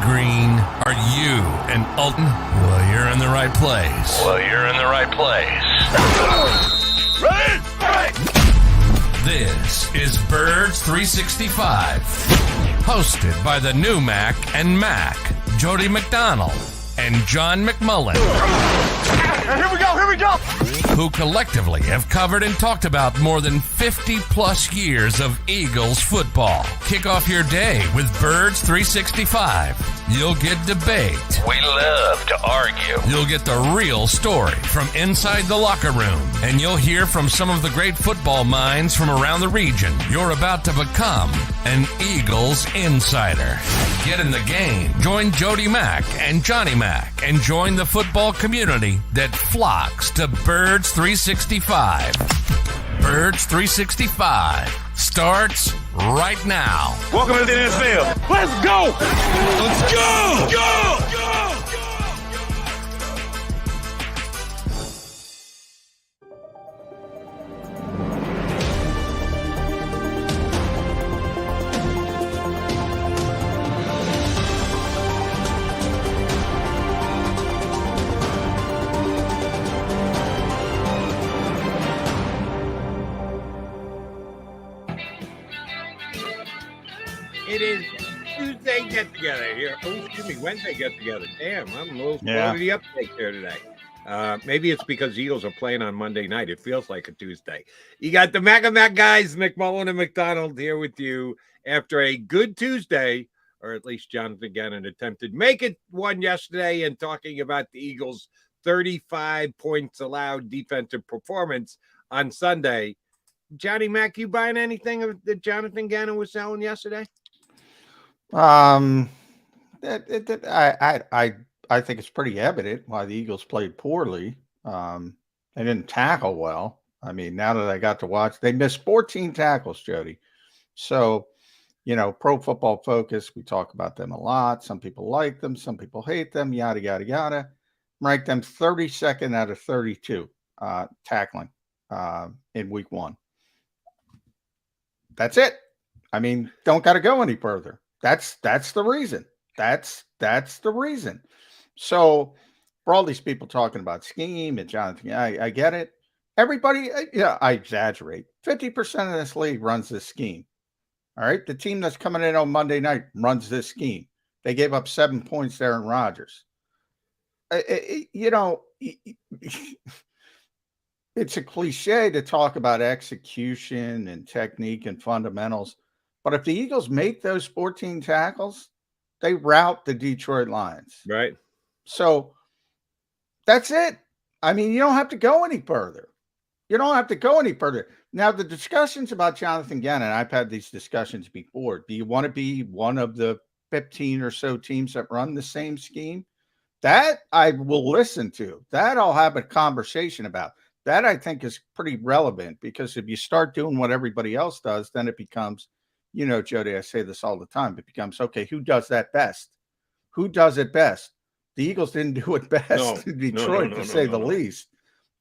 green. Are you an Alton? Well, you're in the right place. Red! This is Birds 365, hosted by the new Mac and Mac, Jody McDonald and John McMullen. Here we go! Who collectively have covered and talked about more than 50 plus years of Eagles football. Kick off your day with Birds 365. You'll get debate. We love to argue. You'll get the real story from inside the locker room. And you'll hear from some of the great football minds from around the region. You're about to become an Eagles insider. Get in the game. Join Jody Mack and Johnny Mack and join the football community that flocks to Birds 365. Birds 365 starts right now. Welcome to the NFL. Let's go! Let's go! Go! It is Tuesday get together here. Oh, excuse me, Wednesday get together. Damn, I'm a little slow to the uptake there today. Maybe it's because Eagles are playing on Monday night. It feels like a Tuesday. You got the Mac and Mac guys, McMullen and McDonald, here with you after a good Tuesday, or at least Jonathan Gannon attempted to make it one yesterday, and talking about the Eagles' 35 points allowed defensive performance on Sunday. Johnny Mac, you buying anything that Jonathan Gannon was selling yesterday? I think it's pretty evident why the Eagles played poorly. They didn't tackle well. I mean, now that I got to watch, they missed 14 tackles, Jody. So, Pro Football Focus, we talk about them a lot. Some people like them, some people hate them, yada, yada, yada. Rank them 32nd out of 32 tackling in week one. That's it. I mean, don't got to go any further. That's the reason. That's the reason. So for all these people talking about scheme and Jonathan, I get it. Everybody, I exaggerate. 50% of this league runs this scheme. All right. The team that's coming in on Monday night runs this scheme. They gave up 7 points to Aaron Rodgers. It's a cliche to talk about execution and technique and fundamentals. But if the Eagles make those 14 tackles, they rout the Detroit Lions. Right. So that's it. I mean, you don't have to go any further. Now, the discussions about Jonathan Gannon, I've had these discussions before. Do you want to be one of the 15 or so teams that run the same scheme? That I will listen to. That I'll have a conversation about. That I think is pretty relevant, because if you start doing what everybody else does, then it becomes, Jody, I say this all the time, it becomes, okay, who does that best? Who does it best? The Eagles didn't do it best in Detroit, to say the least.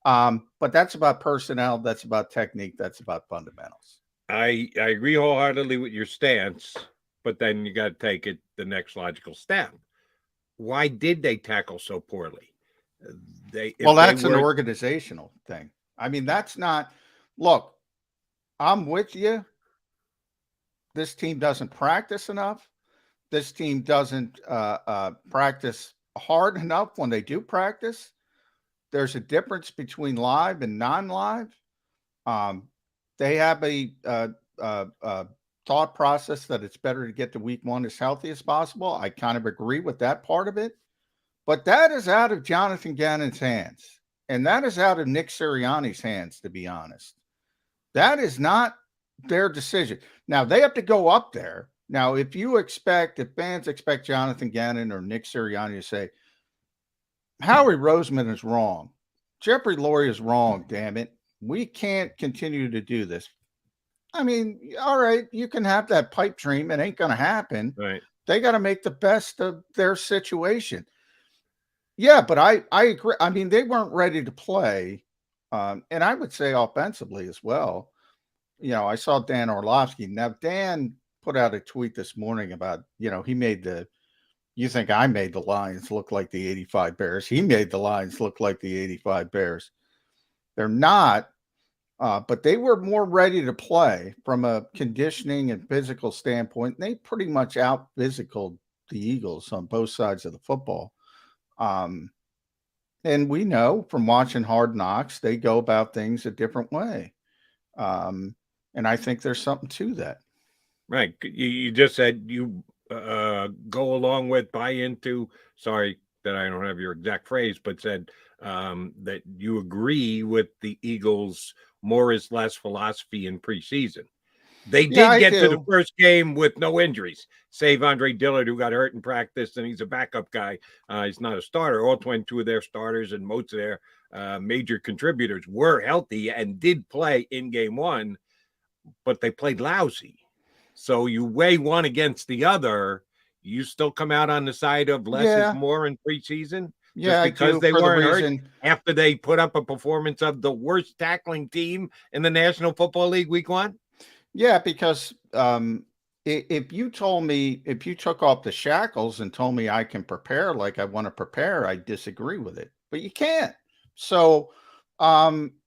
But that's about personnel. That's about technique. That's about fundamentals. I agree wholeheartedly with your stance, but then you got to take it the next logical step. Why did they tackle so poorly? That's an organizational thing. I mean, that's not – look, I'm with you. This team doesn't practice enough. This team doesn't practice hard enough when they do practice. There's a difference between live and non-live. They have a thought process that it's better to get to week one as healthy as possible. I kind of agree with that part of it. But that is out of Jonathan Gannon's hands. And that is out of Nick Sirianni's hands, to be honest. That is not their decision. Now, they have to go up there. Now, if fans expect Jonathan Gannon or Nick Sirianni to say, Howie Roseman is wrong, Jeffrey Lurie is wrong, damn it, we can't continue to do this. I mean, all right, you can have that pipe dream. It ain't going to happen. Right. They got to make the best of their situation. Yeah, but I agree. I mean, they weren't ready to play. And I would say offensively as well. I saw Dan Orlovsky. Now, Dan put out a tweet this morning about, he made the, You think I made the Lions look like the 85 Bears. He made the Lions look like the 85 Bears. They're not, but they were more ready to play from a conditioning and physical standpoint. They pretty much out-physicaled the Eagles on both sides of the football. And we know from watching Hard Knocks, they go about things a different way. And I think there's something to that. Right. You just said you go along with, buy into, sorry that I don't have your exact phrase, but said that you agree with the Eagles' more is less philosophy in preseason. They did get to the first game with no injuries, save Andre Dillard, who got hurt in practice, and he's a backup guy. He's not a starter. All 22 of their starters and most of their major contributors were healthy and did play in game one, but they played lousy. So you weigh one against the other. You still come out on the side of less is more in preseason? Yeah, just because they weren't hurt after they put up a performance of the worst tackling team in the National Football League week one? Yeah, because if you took off the shackles and told me I can prepare like I want to prepare, I disagree with it. But you can't. So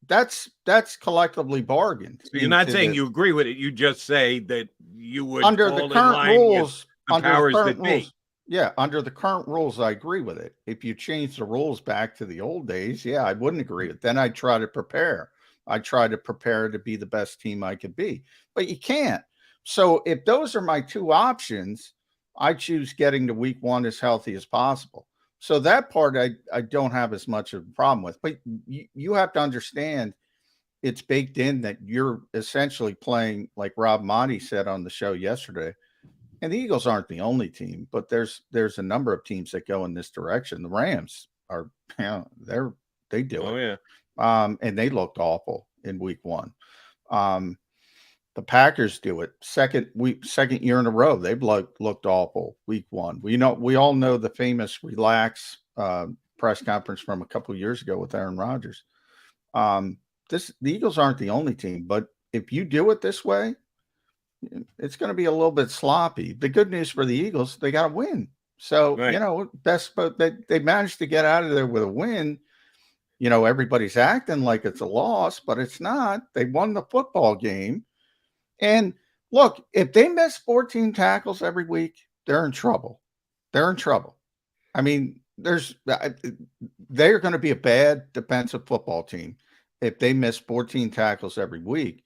that's collectively bargained. So you're not saying you agree with it. You just say that you would under the current rules, under the current rules. Yeah, under the current rules, I agree with it. If you change the rules back to the old days, yeah, I wouldn't agree with it. Then I'd try to prepare. I try to prepare to be the best team I could be, but you can't. So if those are my two options, I choose getting to week one as healthy as possible. So that part I don't have as much of a problem with, but you have to understand it's baked in that you're essentially playing, like Rob Monty said on the show yesterday, and the Eagles aren't the only team, but there's a number of teams that go in this direction. The Rams are, they do it. Yeah. And they looked awful in week one. The Packers do it second year in a row. They've looked awful week one. We all know the famous relax press conference from a couple of years ago with Aaron Rodgers. The Eagles aren't the only team, but if you do it this way, it's going to be a little bit sloppy. The good news for the Eagles, they got to win. So, but they managed to get out of there with a win. Everybody's acting like it's a loss, but it's not. They won the football game. And look, if they miss 14 tackles every week, they're in trouble. They're in trouble. I mean, they're going to be a bad defensive football team if they miss 14 tackles every week.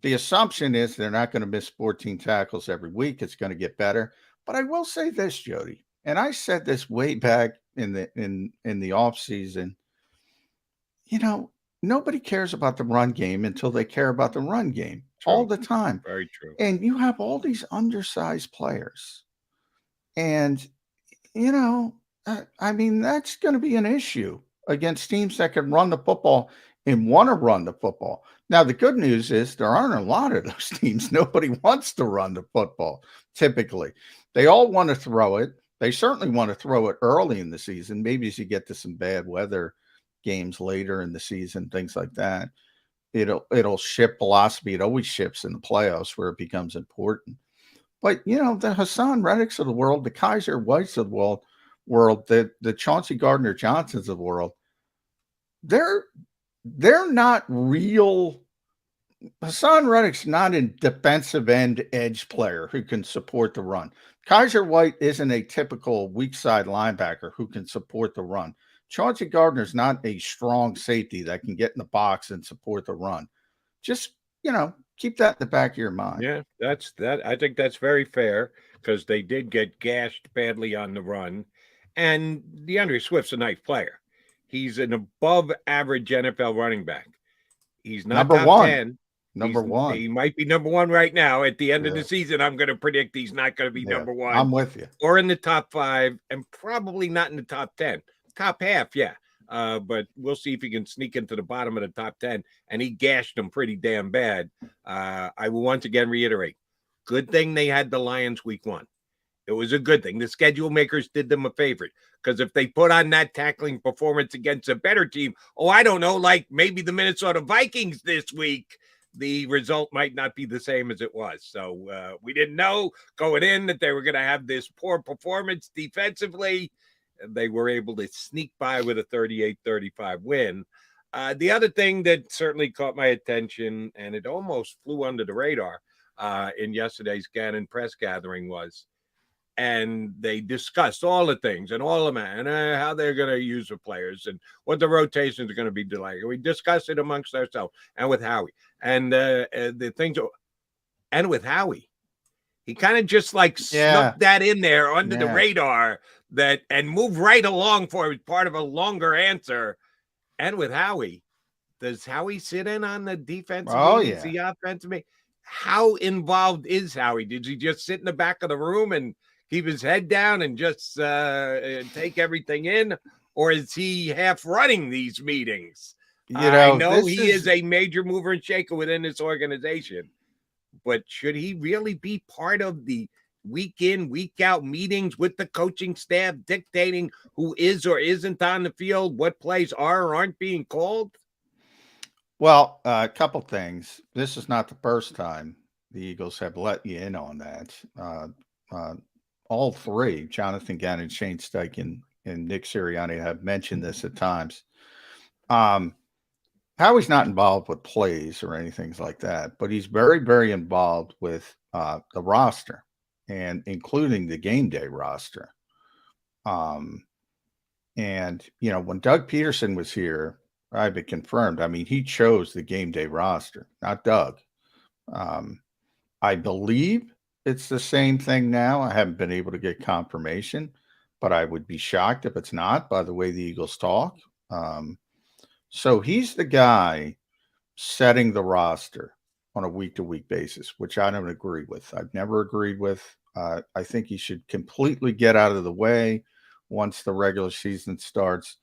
The assumption is they're not going to miss 14 tackles every week. It's going to get better. But I will say this, Jody, and I said this way back in the off season. Nobody cares about the run game until they care about the run game. True. All the time. Very true. And you have all these undersized players. And, I mean, that's going to be an issue against teams that can run the football and want to run the football. Now, the good news is there aren't a lot of those teams. Nobody wants to run the football, typically. They all want to throw it. They certainly want to throw it early in the season, maybe as you get to some bad weather games later in the season, things like that. It'll shift velocity. It always shifts in the playoffs where it becomes important. But, the Hassan Reddicks of the world, the Kaiser Whites of the world, the Chauncey Gardner-Johnsons of the world, they're not real. Hassan Reddick's not a defensive end edge player who can support the run. Kaiser White isn't a typical weak side linebacker who can support the run. Chauncey Gardner's not a strong safety that can get in the box and support the run. Just, keep that in the back of your mind. Yeah, I think that's very fair because they did get gashed badly on the run. And DeAndre Swift's a nice player. He's an above average NFL running back. He's not number top one. 10. Number one. He might be number one right now. At the end of the season, I'm going to predict he's not going to be number one. I'm with you. Or in the top 5 and probably not in the top 10. Top half, yeah. But we'll see if he can sneak into the bottom of the top 10. And he gashed them pretty damn bad. I will once again reiterate, good thing they had the Lions week 1. It was a good thing. The schedule makers did them a favor because if they put on that tackling performance against a better team, I don't know, like maybe the Minnesota Vikings this week, the result might not be the same as it was. So we didn't know going in that they were going to have this poor performance defensively. They were able to sneak by with a 38-35 win. The other thing that certainly caught my attention, and it almost flew under the radar in yesterday's Gannon press gathering was, and they discussed all the things and all of them and how they're going to use the players and what the rotations are going to be like. We discussed it amongst ourselves and with Howie and the things. And with Howie, he kind of just like snuck that in there under the radar that and moved right along for it, part of a longer answer. And with Howie, does Howie sit in on the defensive meetings, the offensive meetings? How involved is Howie? Did he just sit in the back of the room and keep his head down and just take everything in? Or is he half running these meetings? I know he is a major mover and shaker within this organization, but should he really be part of the week in, week out meetings with the coaching staff dictating who is or isn't on the field, what plays are or aren't being called? Well, a couple things. This is not the first time the Eagles have let you in on that. All three, Jonathan Gannon, Shane Steichen, and Nick Sirianni, have mentioned this at times. Howie's not involved with plays or anything like that, but he's very, very involved with the roster, and including the game day roster. And, when Doug Peterson was here, I've been confirmed. I mean, he chose the game day roster, not Doug. I believe it's the same thing now. I haven't been able to get confirmation, but I would be shocked if it's not by the way the Eagles talk. So he's the guy setting the roster on a week-to-week basis, which I don't agree with. I've never agreed with. I think he should completely get out of the way once the regular season starts.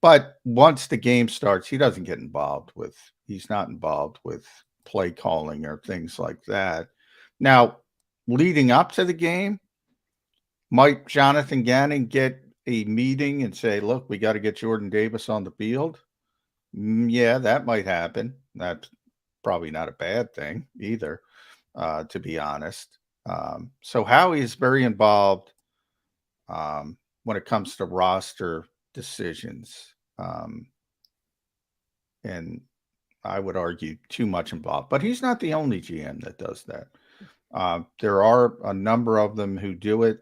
But once the game starts, he doesn't get involved with. He's not involved with play calling or things like that. Now, leading up to the game, might Jonathan Gannon get a meeting and say, look, we got to get Jordan Davis on the field? Yeah, that might happen. That's probably not a bad thing either, to be honest. So Howie is very involved when it comes to roster decisions. And I would argue too much involved. But he's not the only GM that does that. There are a number of them who do it.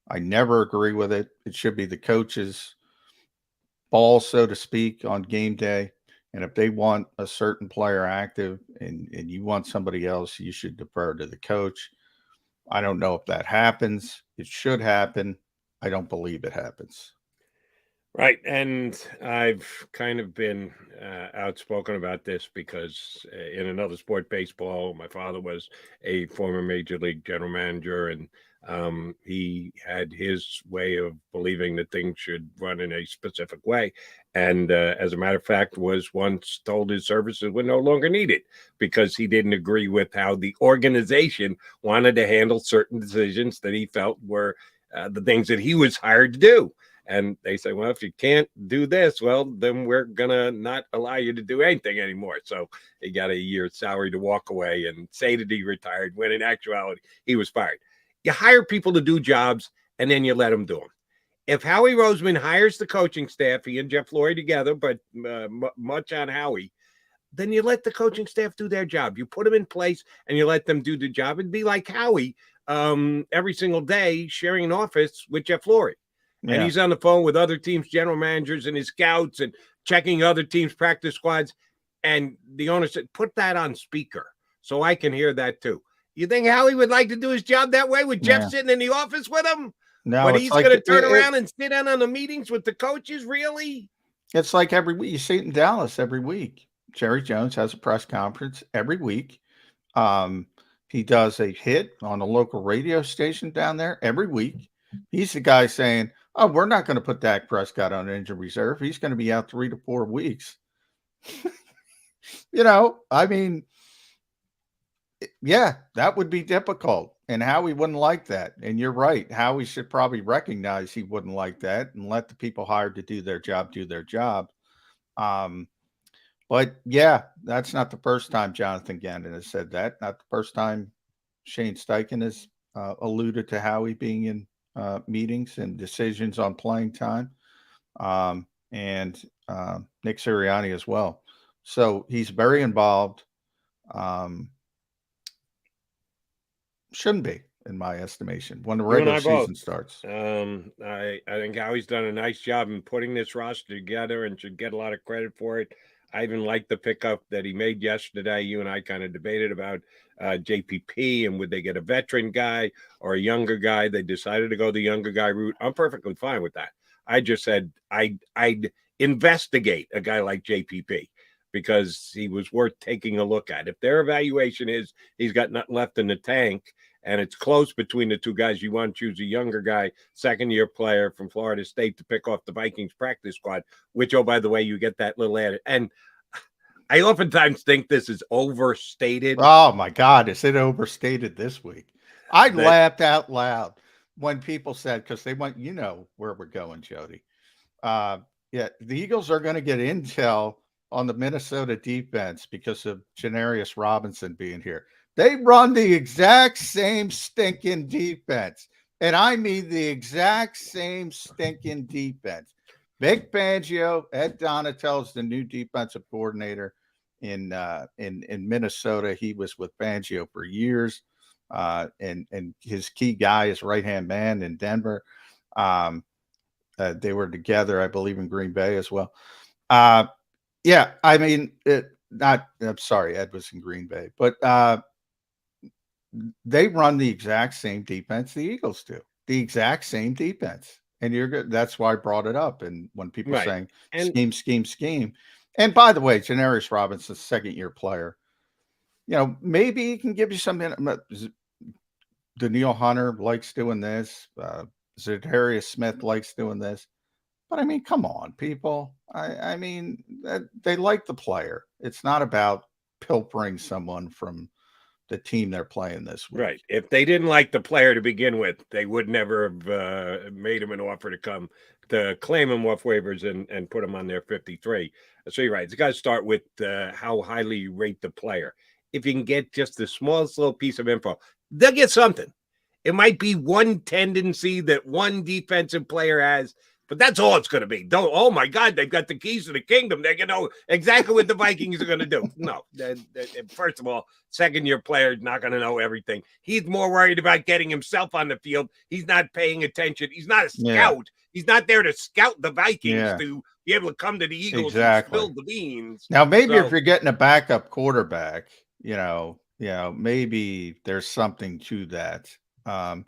I never agree with it. It should be the coach's ball, so to speak, on game day. And if they want a certain player active and you want somebody else, you should defer to the coach. I don't know if that happens. It should happen. I don't believe it happens. Right. And I've kind of been outspoken about this because in another sport, baseball, my father was a former major league general manager, and he had his way of believing that things should run in a specific way. And as a matter of fact, was once told his services were no longer needed because he didn't agree with how the organization wanted to handle certain decisions that he felt were the things that he was hired to do. And they say, well, if you can't do this, well, then we're going to not allow you to do anything anymore. So he got a year's salary to walk away and say that he retired, when in actuality, he was fired. You hire people to do jobs, and then you let them do them. If Howie Roseman hires the coaching staff, he and Jeff Lurie together, but much on Howie, then you let the coaching staff do their job. You put them in place, and you let them do the job. It'd be like Howie every single day sharing an office with Jeff Lurie. Yeah. And he's on the phone with other teams' general managers and his scouts and checking other teams' practice squads. And the owner said, put that on speaker so I can hear that too. You think Howie would like to do his job that way with Jeff sitting in the office with him? No, but he's like going to turn around and sit in on the meetings with the coaches, really? It's like every week. You see it in Dallas every week. Jerry Jones has a press conference every week. He does a hit on a local radio station down there every week. He's the guy saying, oh, we're not going to put Dak Prescott on injured reserve. He's going to be out 3 to 4 weeks. I mean, yeah, that would be difficult. And Howie wouldn't like that. And you're right. Howie should probably recognize he wouldn't like that and let the people hired to do their job do their job. But But yeah, that's not the first time Jonathan Gannon has said that. Not the first time Shane Steichen has alluded to Howie being in meetings and decisions on playing time, and Nick Sirianni as well. So he's very involved. Shouldn't be, in my estimation, when the regular season starts. I think Howie's done a nice job in putting this roster together and should get a lot of credit for it. I even like the pickup that he made yesterday. You and I kind of debated about JPP and would they get a veteran guy or a younger guy. They decided to go the younger guy route. I'm perfectly fine with that. I just said I'd investigate a guy like JPP because he was worth taking a look at. If their evaluation is he's got nothing left in the tank and it's close between the two guys, you want to choose a younger guy, second-year player from Florida State to pick off the Vikings practice squad, which, oh, by the way, you get that little added. And I oftentimes think this is overstated. Oh, my God. Is it overstated this week? I laughed out loud when people said, because they want, you know where we're going, Jody. Yeah, the Eagles are going to get intel on the Minnesota defense because of Janarius Robinson being here. They run the exact same stinking defense. And I mean the exact same stinking defense. Vic Fangio, Ed Donatell is the new defensive coordinator in Minnesota. He was with Fangio for years. And his key guy is right-hand man in Denver. They were together, I believe, in Green Bay as well. Yeah, I mean, I'm sorry, Ed was in Green Bay, but they run the exact same defense the Eagles do, the exact same defense. And you're good. That's why I brought it up. And when people are saying scheme. And by the way, Janarius Robinson's second-year player, you know, maybe he can give you something. Daniil Hunter likes doing this. Zadarius Smith likes doing this. But I mean, come on, people. I mean, they like the player. It's not about pilfering someone from the team they're playing this week. Right. If they didn't like the player to begin with, they would never have made him an offer to come to claim him off waivers and put him on their 53. So you're right. It's got to start with how highly you rate the player. If you can get just the smallest little piece of info, they'll get something. It might be one tendency that one defensive player has, but that's all it's going to be. Don't, oh, my God, they've got the keys to the kingdom. They're going to know exactly what the Vikings are going to do. No. First of all, second-year player is not going to know everything. He's more worried about getting himself on the field. He's not paying attention. He's not a scout. Yeah. He's not there to scout the Vikings to be able to come to the Eagles and spill the beans. Now, maybe if you're getting a backup quarterback, you know, maybe there's something to that. But,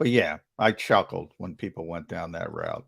yeah, I chuckled when people went down that route.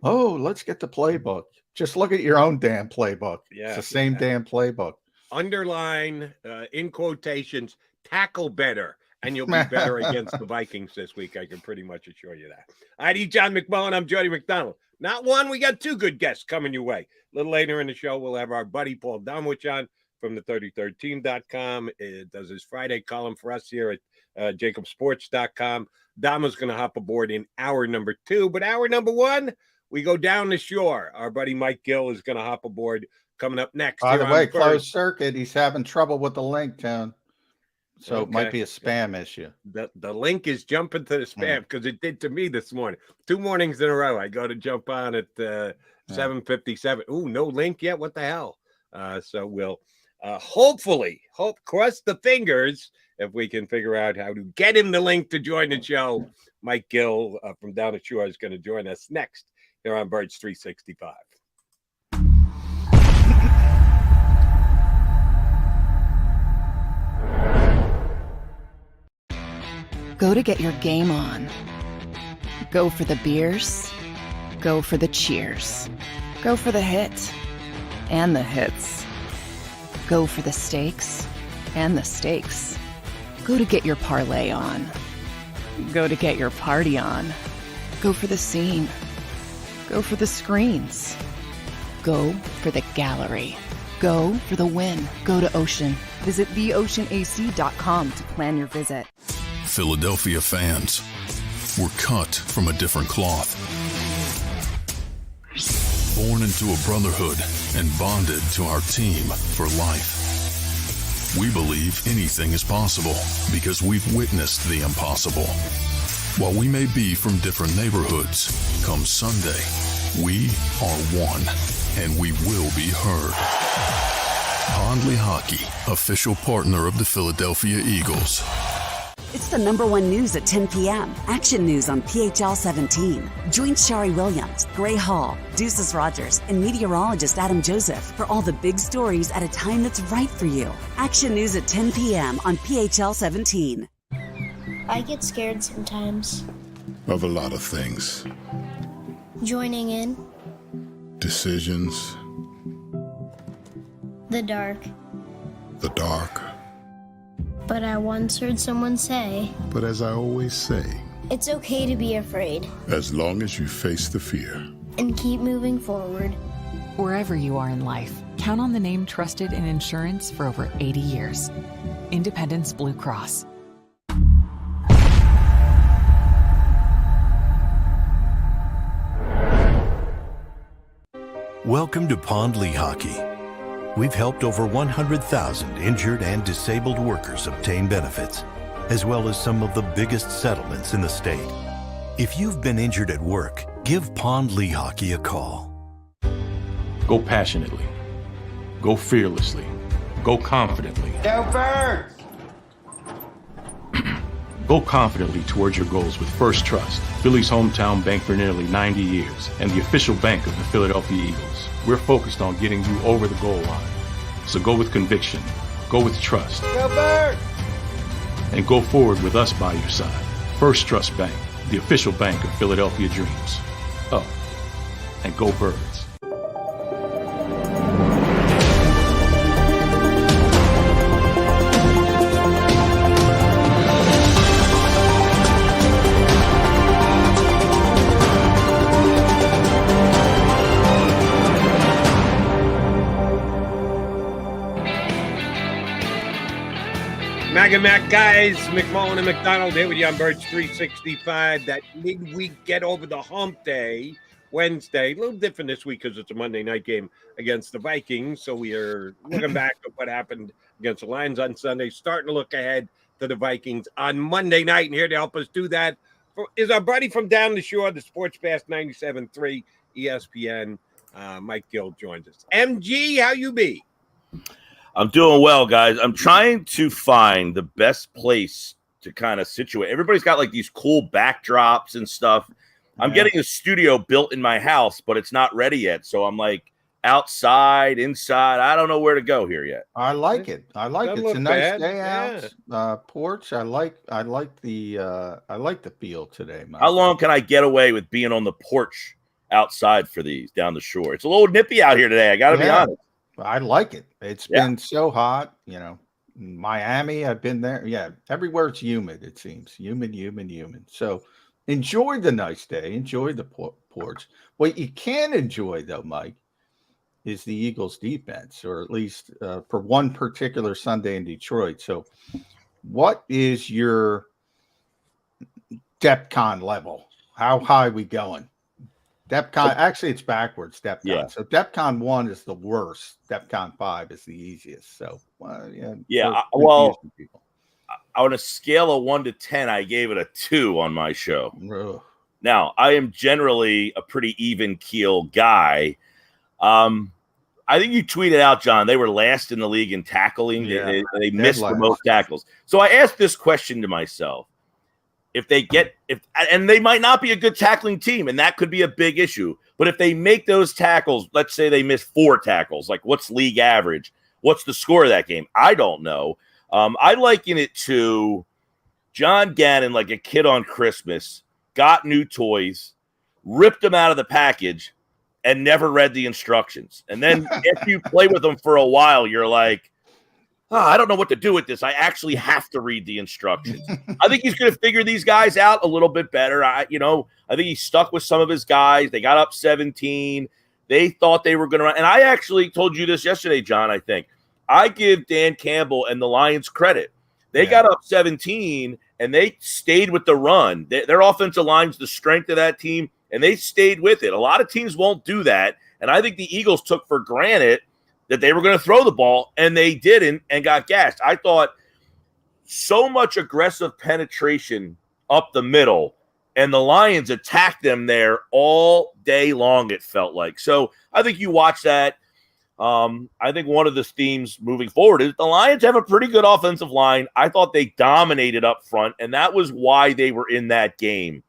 Oh, let's get the playbook. Just look at your own damn playbook. Yeah, it's the same damn playbook. Underline, in quotations, tackle better, and you'll be better against the Vikings this week. I can pretty much assure you that. He's John McMullen. I'm Jody McDonald. Not one, we got two good guests coming your way. A little later in the show, we'll have our buddy Paul Domwich on from the 33team.com. It does his Friday column for us here at JAKIBSports.com. Dom is going to hop aboard in hour number 2, but hour number 1, we go down the shore. Our buddy Mike Gill is going to hop aboard coming up next. By the way, closed circuit. He's having trouble with the link, Town. So it might be a spam issue. The link is jumping to the spam because it did to me this morning. 2 mornings in a row. I go to jump on at 7:57. Ooh, no link yet. What the hell? So we'll hopefully cross the fingers if we can figure out how to get him the link to join the show. Mike Gill from down the shore is going to join us next here on Birds 365. Go to get your game on. Go for the beers. Go for the cheers. Go for the hit and the hits. Go for the stakes and the stakes. Go to get your parlay on. Go to get your party on. Go for the scene. Go for the screens. Go for the gallery. Go for the win. Go to Ocean. Visit theoceanac.com to plan your visit. Philadelphia fans, we're cut from a different cloth. born into a brotherhood and bonded to our team for life. We believe anything is possible because we've witnessed the impossible. While we may be from different neighborhoods, come Sunday, we are one, and we will be heard. Pondley Hockey, official partner of the Philadelphia Eagles. It's the #1 news at 10 p.m. Action News on PHL 17. Join Shari Williams, Gray Hall, Deuces Rogers, and meteorologist Adam Joseph for all the big stories at a time that's right for you. Action News at 10 p.m. on PHL 17. I get scared sometimes. Of a lot of things. Joining in. Decisions. The dark. The dark. But I once heard someone say, But as I always say, it's okay to be afraid. as long as you face the fear. And keep moving forward. Wherever you are in life, count on the name trusted in insurance for over 80 years. Independence Blue Cross. Welcome to Pondley Hockey. We've helped over 100,000 injured and disabled workers obtain benefits, as well as some of the biggest settlements in the state. If you've been injured at work, give Pondley Hockey a call. Go passionately. Go fearlessly. Go confidently. Go Birds! Go confidently towards your goals with First Trust, Philly's hometown bank for nearly 90 years, and the official bank of the Philadelphia Eagles. We're focused on getting you over the goal line. So go with conviction, go with trust, Go Birds! and go forward with us by your side. First Trust Bank, the official bank of Philadelphia dreams. Oh, and go Birds. Mac guys, McMullen and McDonald here with you on Birds 365. That midweek get over the hump day, Wednesday. A little different this week because it's a Monday night game against the Vikings. So we are looking back at what happened against the Lions on Sunday, starting to look ahead to the Vikings on Monday night. And here to help us do that is our buddy from down the shore, the Sports Pass 97.3 ESPN. Mike Gill joins us. MG, how you be? I'm doing well, guys. I'm trying to find the best place to kind of situate. Everybody's got like these cool backdrops and stuff. I'm getting a studio built in my house, but it's not ready yet. So I'm like outside, inside. I don't know where to go here yet. I like it. I like it. It's a nice day out. Porch. I like the feel today, Mike. How long can I get away with being on the porch outside for these down the shore? It's a little nippy out here today. I got to be honest. I like it. It's been so hot, Miami, I've been there. Yeah, everywhere it's humid, it seems. Humid. So enjoy the nice day. Enjoy the porch. What you can enjoy, though, Mike, is the Eagles' defense, or at least for one particular Sunday in Detroit. So what is your DEPCON level? How high we going? DEPCON, actually, it's backwards, DEPCON. Yeah. So DEPCON 1 is the worst. DEPCON 5 is the easiest. So, on a scale of 1 to 10, I gave it a 2 on my show. Ugh. Now, I am generally a pretty even keel guy. I think you tweeted out, John, they were last in the league in tackling. Yeah. They missed the most tackles. So I asked this question to myself. And they might not be a good tackling team, and that could be a big issue. But if they make those tackles, let's say they miss 4 tackles, like what's league average? What's the score of that game? I don't know. I liken it to John Gannon, like a kid on Christmas, got new toys, ripped them out of the package, and never read the instructions. And then if you play with them for a while, you're like, I don't know what to do with this. I actually have to read the instructions. I think he's going to figure these guys out a little bit better. I think he's stuck with some of his guys. They got up 17. They thought they were going to run. And I actually told you this yesterday, John, I think. I give Dan Campbell and the Lions credit. They got up 17, and they stayed with the run. Their offensive line's the strength of that team, and they stayed with it. A lot of teams won't do that. And I think the Eagles took for granted that they were going to throw the ball, and they didn't and got gashed. I thought so much aggressive penetration up the middle, and the Lions attacked them there all day long, it felt like. So I think you watch that. I think one of the themes moving forward is the Lions have a pretty good offensive line. I thought they dominated up front, and that was why they were in that game.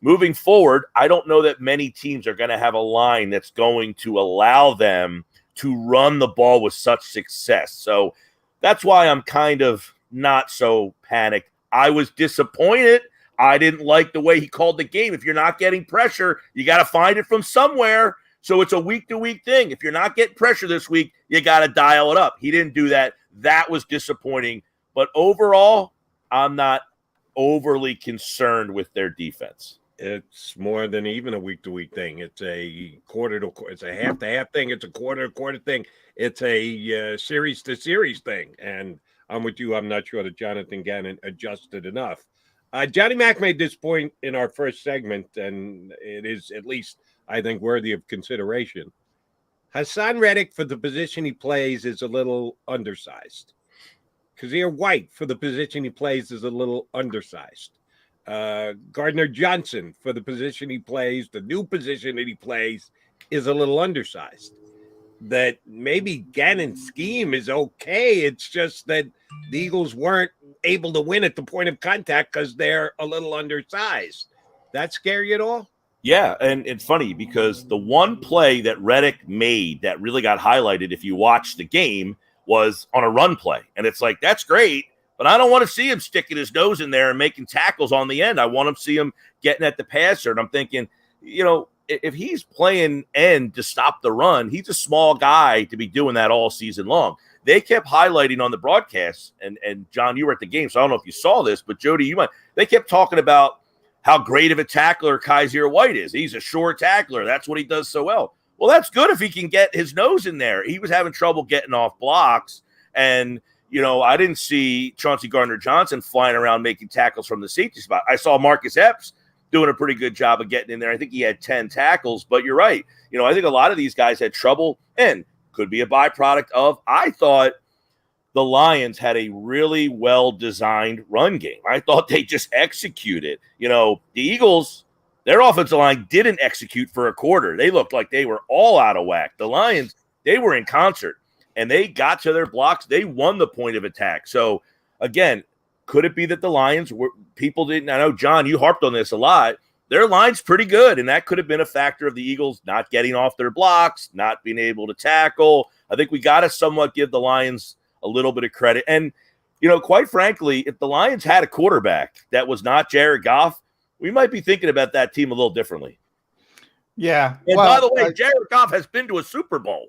Moving forward, I don't know that many teams are going to have a line that's going to allow them to run the ball with such success. So that's why I'm kind of not so panicked. I was disappointed. I didn't like the way he called the game. If you're not getting pressure, you got to find it from somewhere. So it's a week-to-week thing. If you're not getting pressure this week, you got to dial it up. He didn't do that. That was disappointing. But overall, I'm not overly concerned with their defense. It's more than even a week-to-week thing. It's a it's a half-to-half thing. It's a quarter-to-quarter thing. It's a series-to-series thing. And I'm with you. I'm not sure that Jonathan Gannon adjusted enough. Johnny Mac made this point in our first segment, and it is at least, I think, worthy of consideration. Hassan Reddick, for the position he plays, is a little undersized. Kazir White, for the position he plays, is a little undersized. Gardner Johnson, for the position he plays, the new position that he plays, is a little undersized. That maybe Gannon's scheme is okay. It's just that the Eagles weren't able to win at the point of contact because they're a little undersized. That scare you at all? Yeah, and it's funny because the one play that Reddick made that really got highlighted, if you watch the game, was on a run play. And it's like, that's great, but I don't want to see him sticking his nose in there and making tackles on the end. I want to see him getting at the passer. And I'm thinking, if he's playing end to stop the run, he's a small guy to be doing that all season long. They kept highlighting on the broadcast, and John, you were at the game, so I don't know if you saw this, but Jody, they kept talking about how great of a tackler Kazir White is. He's a short tackler. That's what he does so well. Well, that's good if he can get his nose in there. He was having trouble getting off blocks, and I didn't see Chauncey Gardner-Johnson flying around making tackles from the safety spot. I saw Marcus Epps doing a pretty good job of getting in there. I think he had 10 tackles, but you're right. I think a lot of these guys had trouble, and could be a byproduct of, I thought the Lions had a really well-designed run game. I thought they just executed. The Eagles, their offensive line didn't execute for a quarter. They looked like they were all out of whack. The Lions, they were in concert, and they got to their blocks. They won the point of attack. So, again, could it be that the Lions people didn't – I know, John, you harped on this a lot. Their line's pretty good, and that could have been a factor of the Eagles not getting off their blocks, not being able to tackle. I think we got to somewhat give the Lions a little bit of credit. And, quite frankly, if the Lions had a quarterback that was not Jared Goff, we might be thinking about that team a little differently. Yeah. And by the way, Jared Goff has been to a Super Bowl.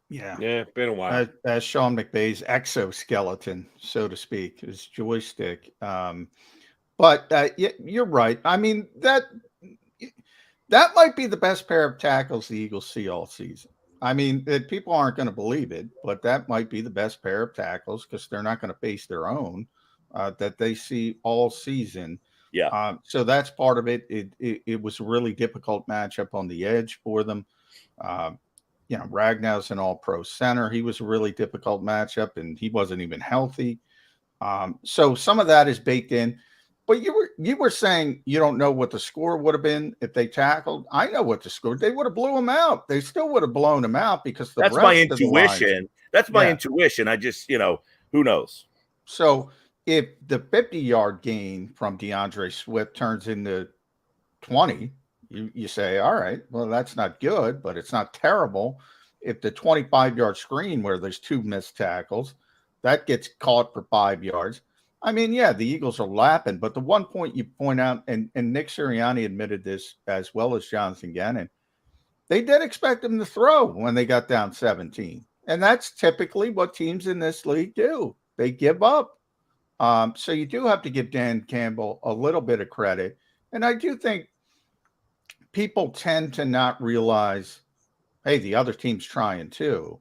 Yeah. Yeah, been a while. As Sean McVay's exoskeleton, so to speak, his joystick. But you're right. I mean, that might be the best pair of tackles the Eagles see all season. I mean, people aren't going to believe it, but that might be the best pair of tackles because they're not going to face their own that they see all season. Yeah. So that's part of it. It was a really difficult matchup on the edge for them. Ragnow's an all-pro center. He was a really difficult matchup, and he wasn't even healthy. So some of that is baked in. But you were saying you don't know what the score would have been if they tackled. I know what the score. They would have blew him out. They still would have blown him out because that's my intuition. That's my intuition. I just, who knows? So if the 50-yard gain from DeAndre Swift turns into 20, you say, all right, well, that's not good, but it's not terrible. If the 25-yard screen where there's 2 missed tackles, that gets caught for 5 yards. I mean, yeah, the Eagles are lapping, but the one point you point out, and Nick Sirianni admitted this as well as Jonathan Gannon, they did expect him to throw when they got down 17. And that's typically what teams in this league do. They give up. So you do have to give Dan Campbell a little bit of credit. And I do think people tend to not realize, hey, the other team's trying too.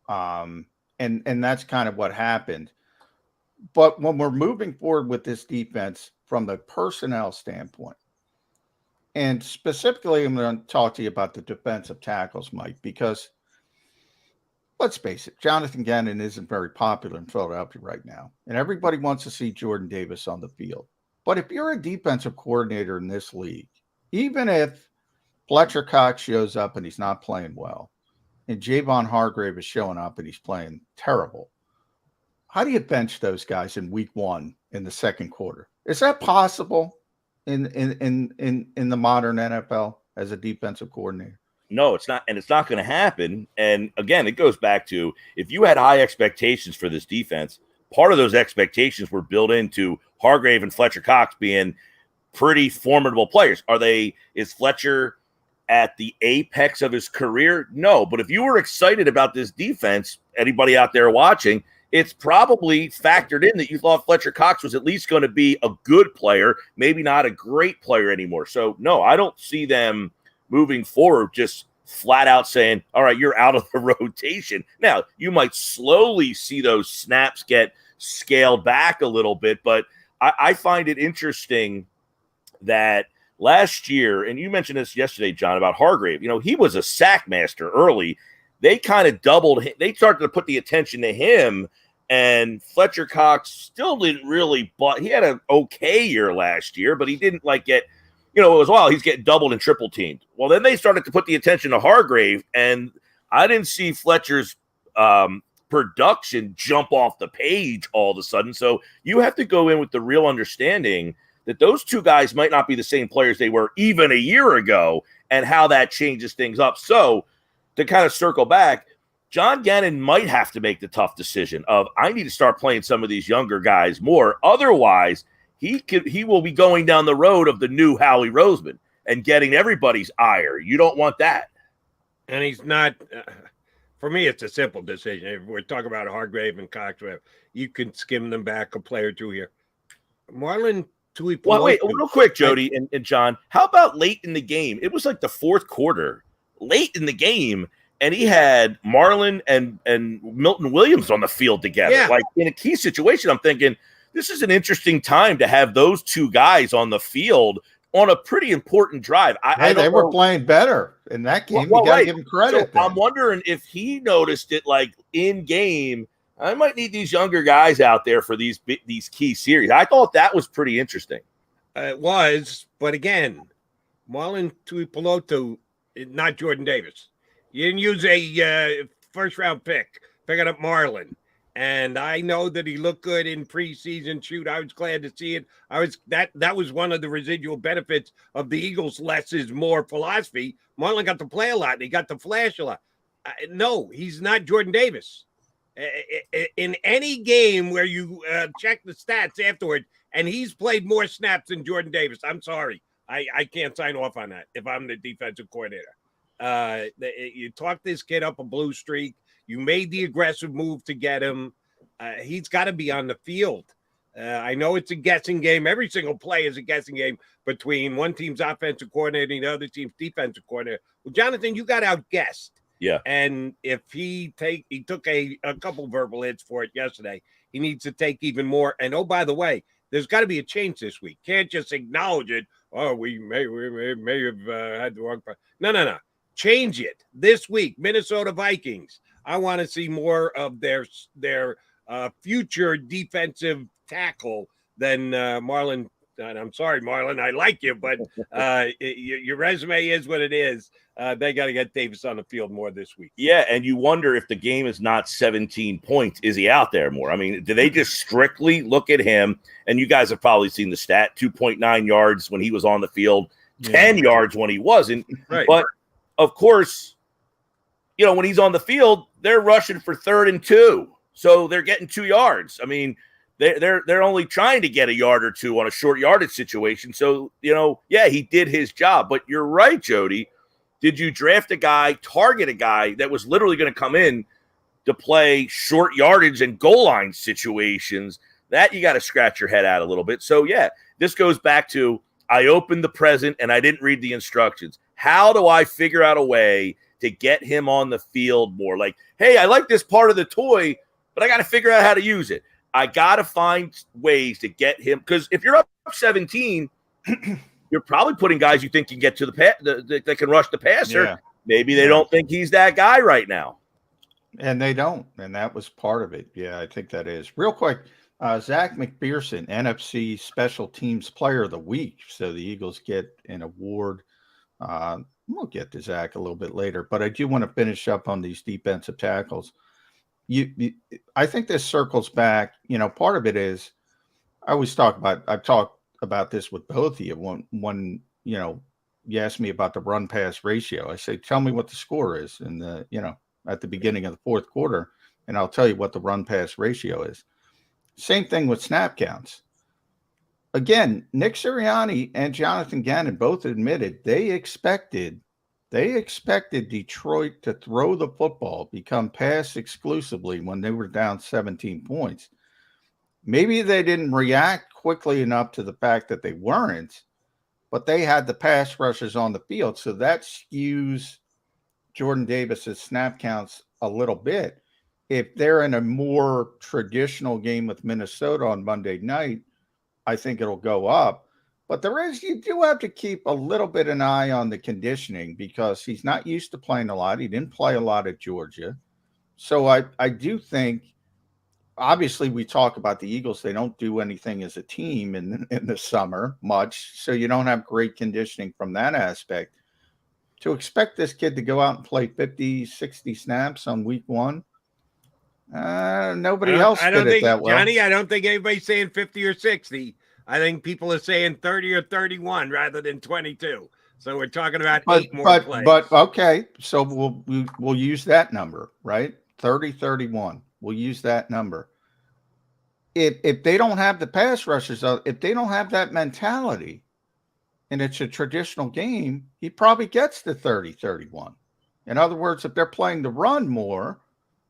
And that's kind of what happened. But when we're moving forward with this defense from the personnel standpoint, And specifically, I'm going to talk to you about the defensive tackles, Mike, because let's face it, Jonathan Gannon isn't very popular in Philadelphia right now. And everybody wants to see Jordan Davis on the field. But if you're a defensive coordinator in this league, even if Fletcher Cox shows up and he's not playing well, and Javon Hargrave is showing up and he's playing terrible, how do you bench those guys in week 1 in the second quarter? Is that possible in the modern NFL as a defensive coordinator? No, it's not, and it's not going to happen. And again, it goes back to, if you had high expectations for this defense, part of those expectations were built into Hargrave and Fletcher Cox being pretty formidable players. Is Fletcher at the apex of his career? No, but if you were excited about this defense, anybody out there watching, it's probably factored in that you thought Fletcher Cox was at least going to be a good player, maybe not a great player anymore. So no, I don't see them moving forward just flat out saying, all right, you're out of the rotation. Now, you might slowly see those snaps get scaled back a little bit, but I find it interesting that last year, and you mentioned this yesterday, John, about Hargrave, he was a sack master early. They kind of doubled him. They started to put the attention to him, and Fletcher Cox still didn't really, but he had an okay year last year, but he didn't get, it was, he's getting doubled and triple teamed. Well, then they started to put the attention to Hargrave, and I didn't see Fletcher's production jump off the page all of a sudden. So you have to go in with the real understanding that those two guys might not be the same players they were even a year ago, and how that changes things up. So to kind of circle back, John Gannon might have to make the tough decision of, I need to start playing some of these younger guys more. Otherwise, he will be going down the road of the new Howie Roseman and getting everybody's ire. You don't want that. And he's not for me, it's a simple decision. If we're talking about Hargrave and Cox, you can skim them back a play or two here. Marlon Tui. Well, wait, real quick, Jody and John. How about late in the game? It was like the fourth quarter, late in the game, and he had Marlon and Milton Williams on the field together. Yeah. Like in a key situation, I'm thinking this is an interesting time to have those two guys on the field on a pretty important drive. They were playing better in that game. You got to give him credit. So I'm wondering if he noticed it like in game. I might need these younger guys out there for these key series. I thought that was pretty interesting. It was, but again, Marlon Tuipulotu, not Jordan Davis. You didn't use a first-round pick picking up Marlon. And I know that he looked good in preseason shoot. I was glad to see it. That was one of the residual benefits of the Eagles' less is more philosophy. Marlon got to play a lot, and he got to flash a lot. No, he's not Jordan Davis. In any game where you check the stats afterward, and he's played more snaps than Jordan Davis, I'm sorry. I can't sign off on that if I'm the defensive coordinator. You talked this kid up a blue streak. You made the aggressive move to get him. He's got to be on the field. I know it's a guessing game. Every single play is a guessing game between one team's offensive coordinator and the other team's defensive coordinator. Well, Jonathan, you got outguessed. Yeah. And if he took a couple verbal hits for it yesterday, he needs to take even more. And, oh, by the way, there's got to be a change this week. Can't just acknowledge it. Oh, we may have had the wrong part. No. Change it this week. Minnesota Vikings. I want to see more of their future defensive tackle than Marlon. And I'm sorry, Marlon, I like you, but your resume is what it is. They got to get Davis on the field more this week. Yeah, and you wonder if the game is not 17 points, is he out there more? I mean, do they just strictly look at him? And you guys have probably seen the stat, 2.9 yards when he was on the field, 10 yards when he wasn't. Right. But, of course, when he's on the field, they're rushing for 3rd and 2. So they're getting 2 yards. I mean, they're only trying to get a yard or two on a short yardage situation. So, he did his job. But you're right, Jody. Did you draft a guy, target a guy that was literally going to come in to play short yardage and goal line situations? That you got to scratch your head out a little bit. So, yeah, this goes back to I opened the present and I didn't read the instructions. How do I figure out a way to get him on the field more? Like, hey, I like this part of the toy, but I got to figure out how to use it. I got to find ways to get him, because if you're up 17, you're probably putting guys you think can get to the pass, that can rush the passer. Yeah. Maybe they don't think he's that guy right now. And they don't. And that was part of it. Yeah, I think that is. Real quick, Zach McPherson, NFC Special Teams Player of the Week. So the Eagles get an award. We'll get to Zach a little bit later, but I do want to finish up on these defensive tackles. I think this circles back. Part of it is I've talked about this with both of you. When you asked me about the run pass ratio, I say, tell me what the score is at the beginning of the fourth quarter, and I'll tell you what the run pass ratio is. Same thing with snap counts. Again, Nick Sirianni and Jonathan Gannon both admitted they expected Detroit to throw the football, become pass exclusively when they were down 17 points. Maybe they didn't react quickly enough to the fact that they weren't, but they had the pass rushers on the field. So that skews Jordan Davis's snap counts a little bit. If they're in a more traditional game with Minnesota on Monday night, I think it'll go up. But you do have to keep a little bit an eye on the conditioning because he's not used to playing a lot. He didn't play a lot at Georgia. So I do think, obviously we talk about the Eagles. They don't do anything as a team in the summer much. So you don't have great conditioning from that aspect. To expect this kid to go out and play 50, 60 snaps on week one, nobody else did it that well. Johnny, I don't think anybody's saying 50 or 60. I think people are saying 30 or 31 rather than 22. So we're talking about 8 more plays. But okay, so we'll use that number, right? 30, 31. We'll use that number. If they don't have the pass rushers, if they don't have that mentality, and it's a traditional game, he probably gets to 30, 31. In other words, if they're playing the run more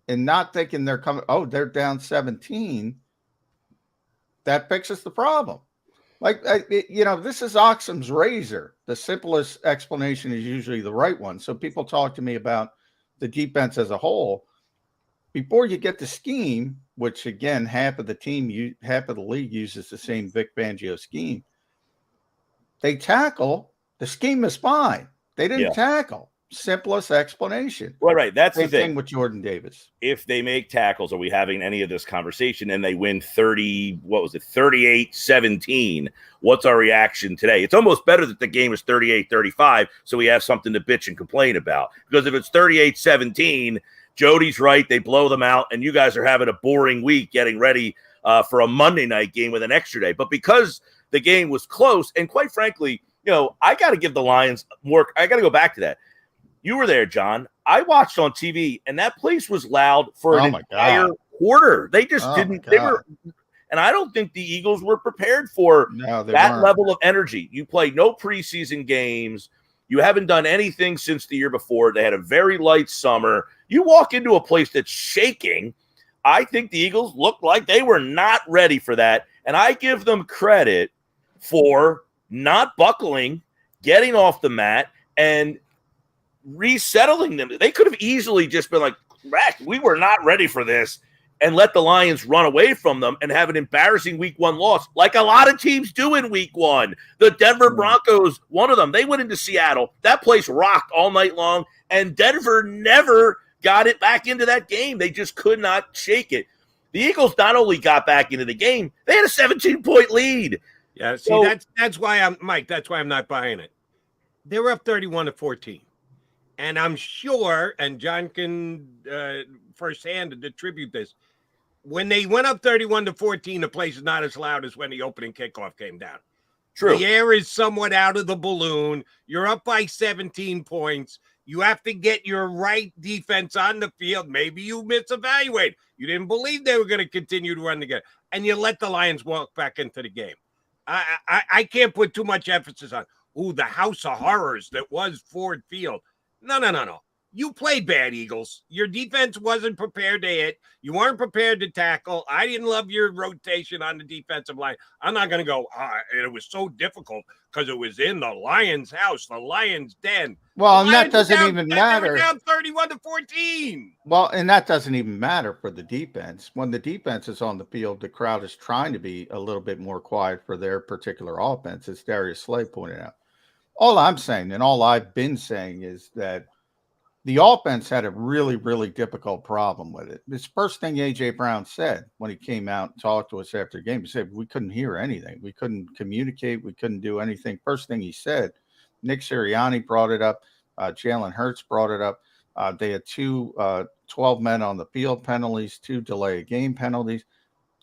and not thinking they're they're down 17, that fixes the problem. This is Occam's razor. The simplest explanation is usually the right one. So people talk to me about the defense as a whole. Before you get the scheme, which again, half of the league uses the same Vic Fangio scheme. They tackle. The scheme is fine. They didn't tackle. Simplest explanation. Right. That's the thing with Jordan Davis. If they make tackles, are we having any of this conversation and they win 38-17? What's our reaction today? It's almost better that the game is 38-35 so we have something to bitch and complain about. Because if it's 38-17, Jody's right. They blow them out, and you guys are having a boring week getting ready for a Monday night game with an extra day. But because the game was close, and quite frankly, I got to give the Lions more. I got to go back to that. You were there, John. I watched on TV, and that place was loud for an entire quarter. They just didn't. They were, and I don't think the Eagles were prepared for that level of energy. You play no preseason games. You haven't done anything since the year before. They had a very light summer. You walk into a place that's shaking. I think the Eagles looked like they were not ready for that, and I give them credit for not buckling, getting off the mat, and resettling them. They could have easily just been like, we were not ready for this, and let the Lions run away from them and have an embarrassing week one loss, like a lot of teams do in week one. The Denver Broncos, one of them, they went into Seattle. That place rocked all night long, and Denver never got it back into that game. They just could not shake it. The Eagles not only got back into the game, they had a 17-point lead. Yeah, see, that's why I'm not buying it. They were up 31-14. And I'm sure, and John can firsthand attribute this, when they went up 31-14, the place is not as loud as when the opening kickoff came down. True. The air is somewhat out of the balloon. You're up by 17 points. You have to get your right defense on the field. Maybe you misevaluate. You didn't believe they were going to continue to run the game. And you let the Lions walk back into the game. I can't put too much emphasis on, the house of horrors that was Ford Field. No. You played bad, Eagles. Your defense wasn't prepared to hit. You weren't prepared to tackle. I didn't love your rotation on the defensive line. I'm not going to go, it was so difficult because it was in the Lions' house, the Lions' den. Well, and that doesn't even matter. They were down 31-14. Well, and that doesn't even matter for the defense. When the defense is on the field, the crowd is trying to be a little bit more quiet for their particular offense, as Darius Slay pointed out. All I'm saying, and all I've been saying, is that the offense had a really, really difficult problem with it. This first thing A.J. Brown said when he came out and talked to us after the game, he said, we couldn't hear anything. We couldn't communicate. We couldn't do anything. First thing he said, Nick Sirianni brought it up. Jalen Hurts brought it up. They had 12 men on the field penalties, 2 delay of game penalties.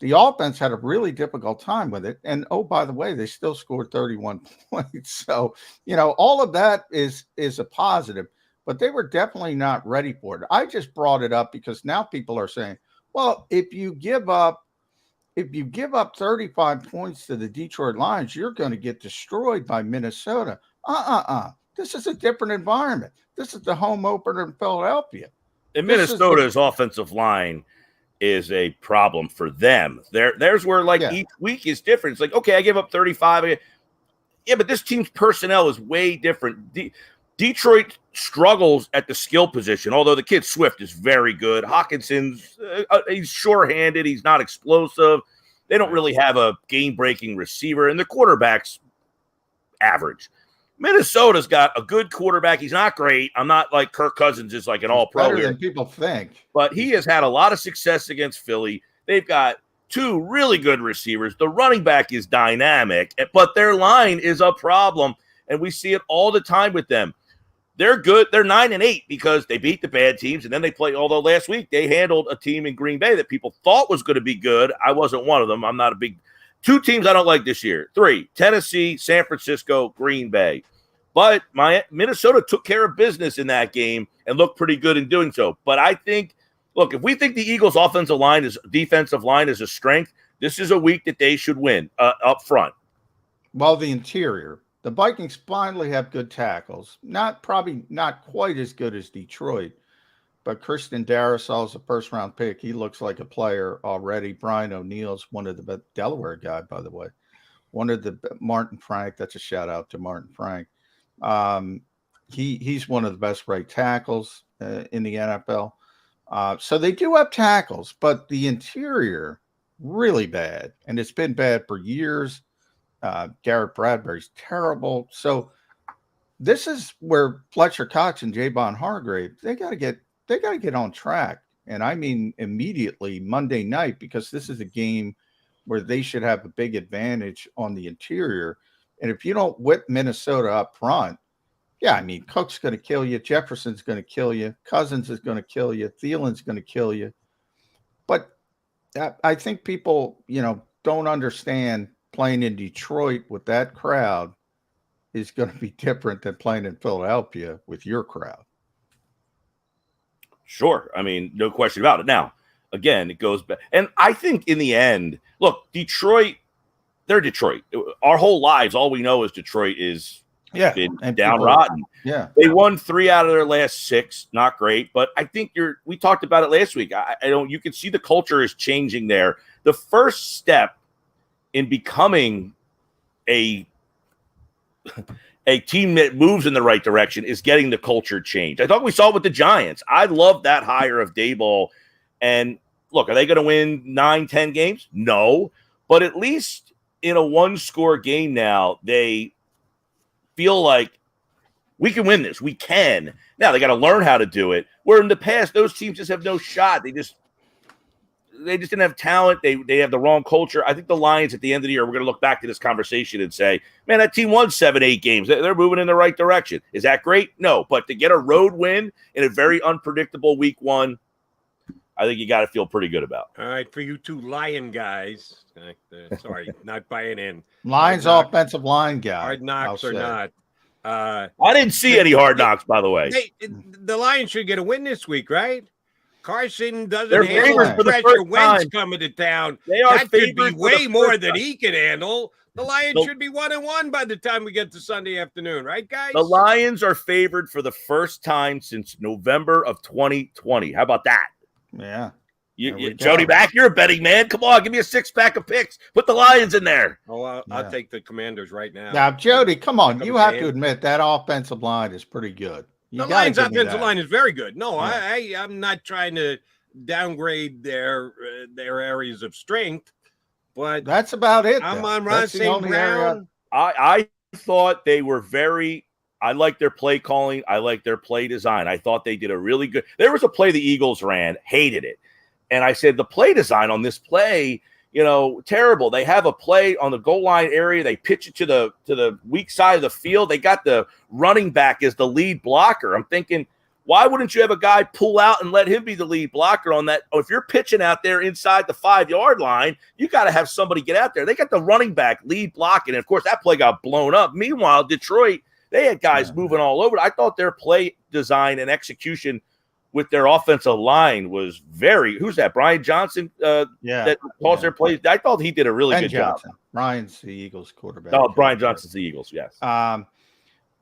The offense had a really difficult time with it. And, oh, by the way, they still scored 31 points. So, all of that is a positive. But they were definitely not ready for it. I just brought it up because now people are saying, well, if you give up 35 points to the Detroit Lions, you're going to get destroyed by Minnesota. This is a different environment. This is the home opener in Philadelphia. And Minnesota's offensive line is a problem for them. There's where each week is different. It's like, okay, I give up 35. Yeah, but this team's personnel is way different. Detroit struggles at the skill position, although the kid Swift is very good. Hawkinson's he's sure-handed. He's not explosive. They don't really have a game-breaking receiver, and the quarterback's average. Minnesota's got a good quarterback. He's not great. I'm not like Kirk Cousins is like an all-pro better than people think. But he has had a lot of success against Philly. They've got 2 really good receivers. The running back is dynamic, but their line is a problem, and we see it all the time with them. They're good. They're 9-8 because they beat the bad teams, and then they play. Although last week they handled a team in Green Bay that people thought was going to be good. I wasn't one of them. I'm not a big 2 teams I don't like this year. 3: Tennessee, San Francisco, Green Bay. But Minnesota took care of business in that game and looked pretty good in doing so. But I think, look, if we think the Eagles' defensive line is a strength, this is a week that they should win up front. Well, the interior. The Vikings finally have good tackles. Probably not quite as good as Detroit, but Christian Darrisaw is a first-round pick. He looks like a player already. Brian O'Neill's one of the Delaware guy, by the way. Martin Frank. That's a shout out to Martin Frank. He's one of the best right tackles in the NFL. So they do have tackles, but the interior really bad, and it's been bad for years. Garrett Bradbury's terrible. So this is where Fletcher Cox and Javon Hargrave, they got to get on track. And I mean immediately Monday night, because this is a game where they should have a big advantage on the interior. And if you don't whip Minnesota up front, Cook's going to kill you. Jefferson's going to kill you. Cousins is going to kill you. Thielen's going to kill you. But I think people, don't understand playing in Detroit with that crowd is going to be different than playing in Philadelphia with your crowd. Sure. I mean, no question about it. Now, again, it goes back. And I think in the end, look, Detroit, they're Detroit. Our whole lives, all we know is Detroit is been down rotten. Yeah. They won 3 out of their last 6. Not great. But I think we talked about it last week. You can see the culture is changing there. The first step in becoming a team that moves in the right direction is getting the culture changed. I thought we saw it with the Giants. I love that hire of Daboll. And look, are they going to win 9-10 games? No. But at least in a 1-score game now, they feel like we can win this. We can. Now they got to learn how to do it. Where in the past, those teams just have no shot. They just didn't have talent. They have the wrong culture. I think the Lions at the end of the year, we're going to look back to this conversation and say, man, that team won 7-8 games. They're moving in the right direction. Is that great? No. But to get a road win in a very unpredictable week 1, I think you got to feel pretty good about. All right, for you 2 Lion guys. Sorry, not buying in. Lions offensive line guy. Hard knocks or not. I didn't see any hard knocks, by the way. The Lions should get a win this week, right? Carson doesn't They're handle favored for the pressure. first Wentz time. coming to town. They are that could be favored for way the more first than time. he can handle. The Lions should be 1-1 by the time we get to Sunday afternoon, right, guys? The Lions are favored for the first time since November of 2020. How about that? Yeah. Jody Mack, you're a betting man. Come on, give me a 6-pack of picks. Put the Lions in there. Oh, I'll take the Commanders right now. Now, Jody, come on. You have to admit that offensive line is pretty good. The Lions' offensive line is very good. No, yeah. I'm not trying to downgrade their areas of strength, but that's about it. I'm on Ron St. Brown. I thought they were I like their play calling. I like their play design. I thought they did a really good. There was a play the Eagles ran, hated it. And I said, the play design on this play, terrible. They have a play on the goal line area. They pitch it to the weak side of the field. They got the running back as the lead blocker. I'm thinking, why wouldn't you have a guy pull out and let him be the lead blocker on that? If you're pitching out there inside the 5-yard line, you got to have somebody get out there. They got the running back lead blocking. And, of course, that play got blown up. Meanwhile, Detroit, they had guys moving all over. I thought their play design and execution with their offensive line was who's that? Brian Johnson that calls their plays. I thought he did a really good job. Brian's the Eagles quarterback. Oh, Brian Johnson's the Eagles, yes.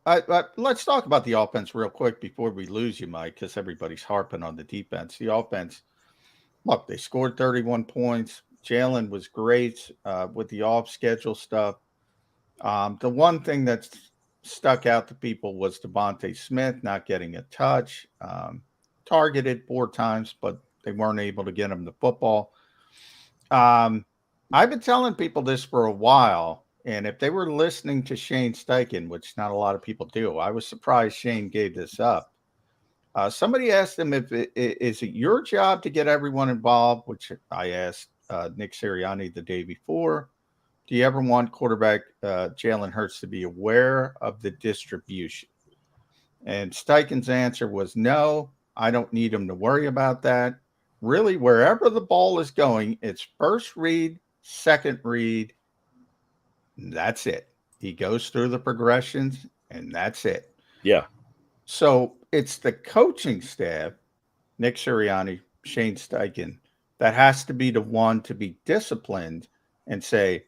Let's talk about the offense real quick before we lose you, Mike, because everybody's harping on the defense. The offense, look, they scored 31 points. Jalen was great with the off-schedule stuff. The one thing that's stuck out to people was Devontae Smith not getting a touch. Targeted 4 times, but they weren't able to get him the football. I've been telling people this for a while, and if they were listening to Shane Steichen, which not a lot of people do, I was surprised Shane gave this up. Somebody asked him is it your job to get everyone involved, which I asked Nick Sirianni the day before. Do you ever want quarterback Jalen Hurts to be aware of the distribution? And Steichen's answer was no. I don't need him to worry about that. Really, wherever the ball is going, it's first read, second read. That's it. He goes through the progressions, and that's it. Yeah. So it's the coaching staff, Nick Sirianni, Shane Steichen, that has to be the one to be disciplined and say,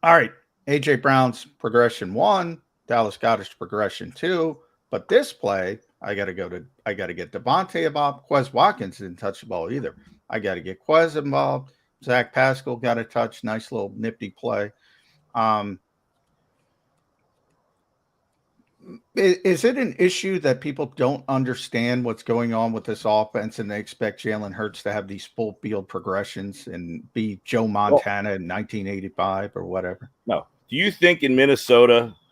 all right, A.J. Brown's progression 1, Dallas Goedert's progression 2, but this play, I got to get Devontae involved. Quez Watkins didn't touch the ball either. I got to get Quez involved. Zach Pascal got a touch. Nice little nifty play. Is it an issue that people don't understand what's going on with this offense and they expect Jalen Hurts to have these full field progressions and be Joe Montana in 1985 or whatever? No. Do you think in Minnesota –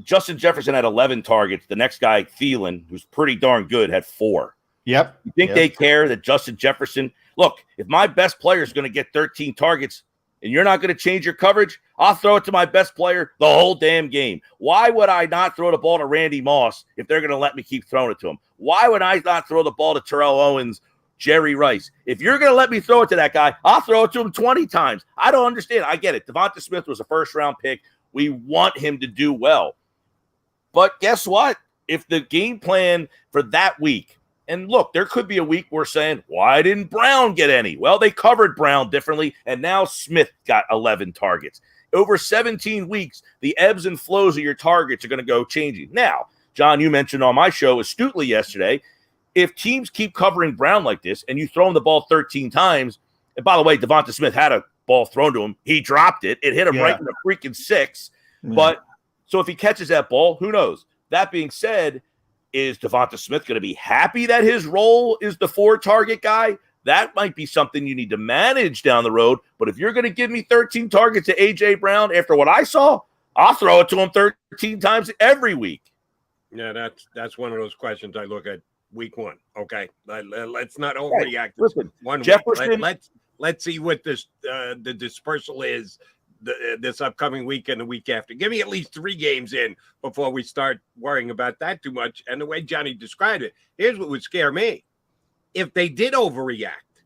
Justin Jefferson had 11 targets. The next guy, Thielen, who's pretty darn good, had 4. Yep. You think they care that Justin Jefferson – look, if my best player is going to get 13 targets and you're not going to change your coverage, I'll throw it to my best player the whole damn game. Why would I not throw the ball to Randy Moss if they're going to let me keep throwing it to him? Why would I not throw the ball to Terrell Owens, Jerry Rice? If you're going to let me throw it to that guy, I'll throw it to him 20 times. I don't understand. I get it. Devonta Smith was a first-round pick. We want him to do well. But guess what? If the game plan for that week, and look, there could be a week we're saying, why didn't Brown get any? Well, they covered Brown differently, and now Smith got 11 targets. Over 17 weeks, the ebbs and flows of your targets are going to go changing. Now, John, you mentioned on my show astutely yesterday, if teams keep covering Brown like this and you throw him the ball 13 times, and by the way, Devonta Smith had a ball thrown to him. He dropped it. It hit him right in the freaking 6. But so if he catches that ball, who knows? That being said, is Devonta Smith going to be happy that his role is the 4-target guy? That might be something you need to manage down the road. But if you're going to give me 13 targets to A.J. Brown after what I saw, I'll throw it to him 13 times every week. Yeah, that's one of those questions I look at week 1. Okay, let's not overreact. Listen, Jefferson. Let's see what the dispersal is this upcoming week and the week after. Give me at least 3 games in before we start worrying about that too much. And the way Johnny described it, here's what would scare me. If they did overreact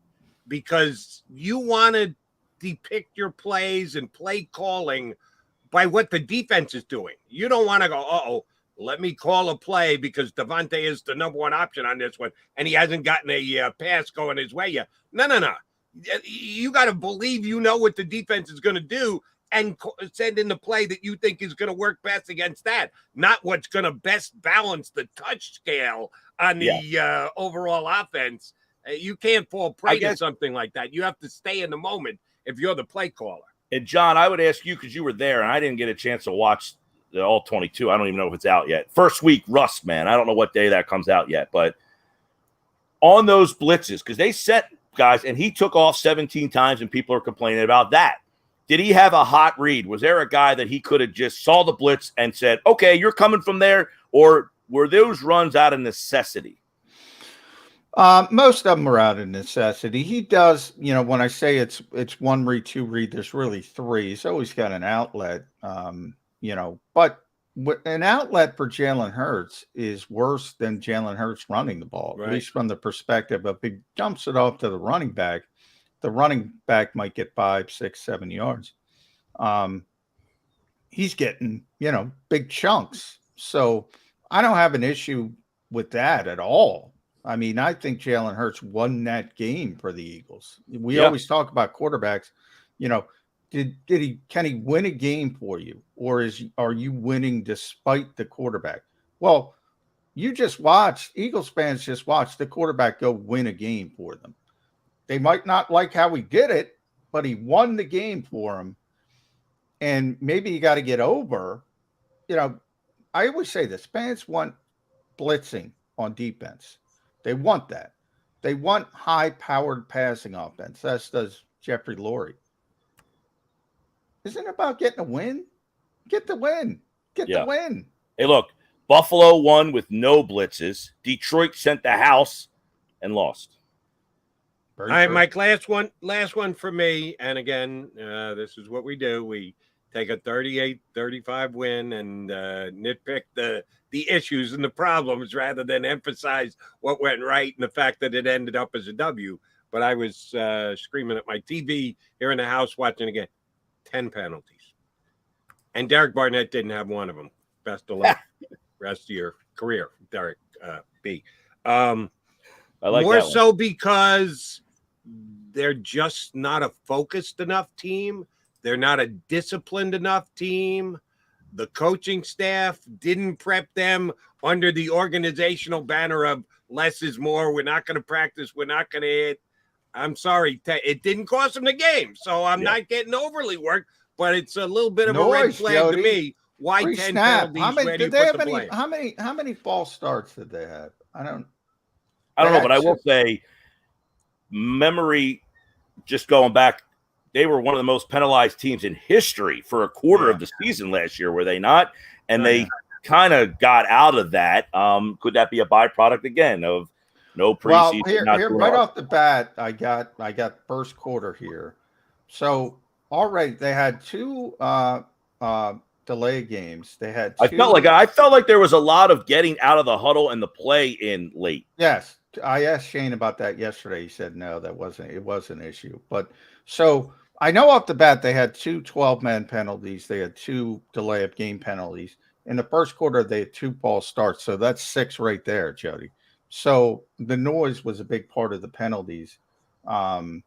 because you want to depict your plays and play calling by what the defense is doing. You don't want to go, let me call a play because Devontae is the number 1 option on this one and he hasn't gotten a pass going his way yet. No. You got to believe you know what the defense is going to do and send in the play that you think is going to work best against that, not what's going to best balance the touch scale on the overall offense. You can't fall prey to something like that. You have to stay in the moment if you're the play caller. And John, I would ask you, because you were there and I didn't get a chance to watch the all 22. I don't even know if it's out yet. First week rust, man. I don't know what day that comes out yet, but on those blitzes, because they set guys and he took off 17 times and people are complaining about that. Did he have a hot read? Was there a guy that he could have just saw the blitz and said, okay, you're coming from there? Or were those runs out of necessity? Most of them are out of necessity. He does, when I say it's one read, two read, there's really three. He's always got an outlet, but an outlet for Jalen Hurts is worse than Jalen Hurts running the ball, at least from the perspective of if he dumps it off to the running back might get 5, 6, 7 yards. He's getting, big chunks. So I don't have an issue with that at all. I mean, I think Jalen Hurts won that game for the Eagles. We always talk about quarterbacks, can he win a game for you, or are you winning despite the quarterback? Well, Eagles fans just watched the quarterback go win a game for them. They might not like how he did it, but he won the game for them. And maybe you got to get over, I always say this, fans want blitzing on defense. They want that. They want high-powered passing offense. That does Jeffrey Lurie. Isn't it about getting a win? Get the win. Get the win. Hey, look, Buffalo won with no blitzes. Detroit sent the house and lost. All right, Mike, last one for me. And again, this is what we do. We take a 38-35 win and nitpick the issues and the problems rather than emphasize what went right and the fact that it ended up as a W. But I was screaming at my TV here in the house watching again. 10 penalties. And Derek Barnett didn't have one of them. Best of luck rest of your career, Derek B. I like more so because they're just not a focused enough team. They're not a disciplined enough team. The coaching staff didn't prep them under the organizational banner of less is more. We're not going to practice. We're not going to hit. I'm sorry. It didn't cost them the game. So I'm not getting overly worked, but it's a little bit of a red flag to me. Why 10 penalties ready to put the blame? How many false starts did they have? I don't know, but I will say memory, just going back, they were one of the most penalized teams in history for a quarter of the season last year, were they not? And they kind of got out of that. Could that be a byproduct again of no preseason? Well, here right off the bat, I got first quarter here. So already they had two delay games. They had two. I felt like there was a lot of getting out of the huddle and the play in late. Yes. I asked Shane about that yesterday. He said no, it was an issue. But so I know off the bat they had two 12-man penalties. They had two delay of game penalties. In the first quarter, they had two false starts. So that's 6 right there, Jody. So the noise was a big part of the penalties. And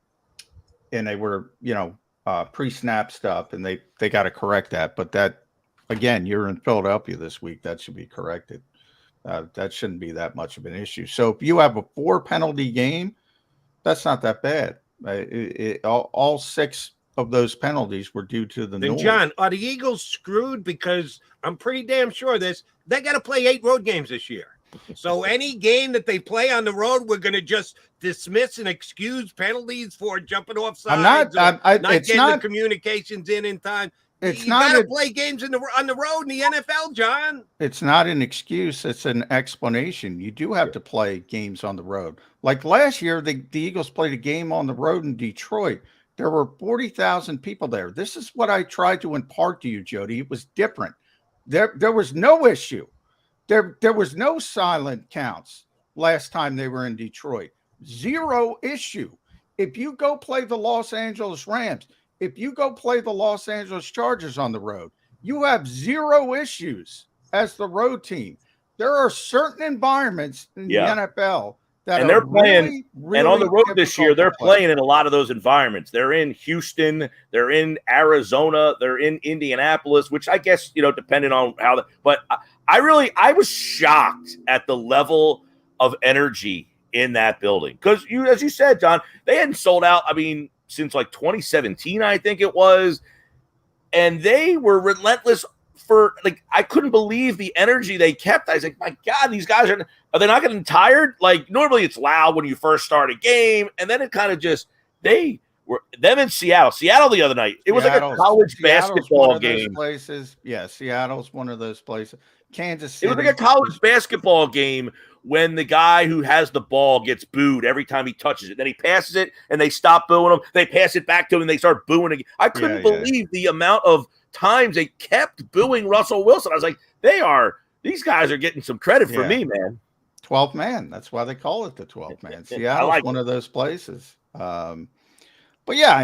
they were, pre-snap stuff, and they got to correct that. But that, again, you're in Philadelphia this week. That should be corrected. That shouldn't be that much of an issue. So if you have a 4-penalty game, that's not that bad. All 6 of those penalties were due to the noise. John, are the Eagles screwed? Because I'm pretty damn sure they got to play 8 road games this year. So any game that they play on the road, we're going to just dismiss and excuse penalties for jumping off sides, not getting the communications in time. You got to play games on the road in the NFL, John. It's not an excuse. It's an explanation. You do have to play games on the road. Like last year, the Eagles played a game on the road in Detroit. There were 40,000 people there. This is what I tried to impart to you, Jody. It was different. There was no issue. There was no silent counts last time they were in Detroit. 0 issue. If you go play the Los Angeles Rams, if you go play the Los Angeles Chargers on the road, you have 0 issues as the road team. There are certain environments in the NFL And they're playing, and on the road this year, they're playing in a lot of those environments. They're in Houston, they're in Arizona, they're in Indianapolis, which I guess, depending on how but I was shocked at the level of energy in that building. Because as you said, John, they hadn't sold out, since like 2017, I think it was. And they were relentless for, I couldn't believe the energy they kept. I was like, my God, these guys are they not getting tired? Like, normally it's loud when you first start a game, and then it kind of just, them in Seattle the other night, it was like a college basketball game. Yeah, Seattle's one of those places. Kansas City. It was like a college basketball game when the guy who has the ball gets booed every time he touches it. Then he passes it, and they stop booing him. They pass it back to him, and they start booing again. I couldn't believe the amount of times they kept booing Russell Wilson. I was like, these guys are getting some credit for me, man. 12th man. That's why they call it the 12th man. Seattle's one of those places. But yeah,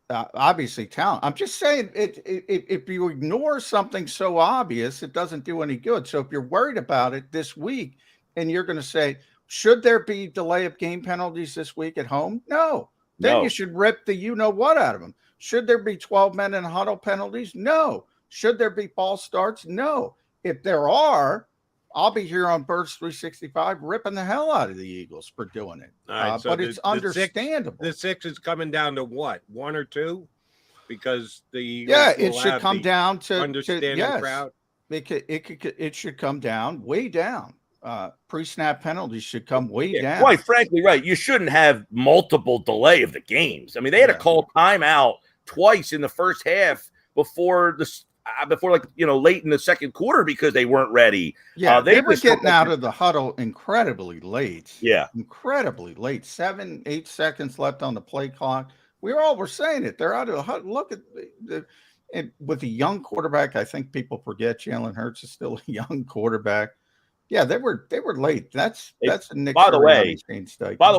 obviously talent. I'm just saying, if you ignore something so obvious, it doesn't do any good. So if you're worried about it this week, and you're going to say, should there be delay of game penalties this week at home? No. Then you should rip the you-know-what out of them. Should there be 12 men in huddle penalties? No. Should there be false starts? No. If there are, I'll be here on Birds 365 ripping the hell out of the Eagles for doing it. So but it's understandable. The 6 is coming down to what? 1 or 2? Because the it should come down to understanding crowd. It should come down, way down. Pre-snap penalties should come way down. Quite frankly, right. You shouldn't have multiple delay of the games. They had to call timeout twice in the first half before late in the second quarter because they weren't ready. Yeah, they were getting out of the huddle incredibly late. Yeah. Incredibly late. 7-8 seconds left on the play clock. We're saying it. They're out of the huddle. Look at with a young quarterback. I think people forget Jalen Hurts is still a young quarterback. Yeah, they were late. That's a Nick. By the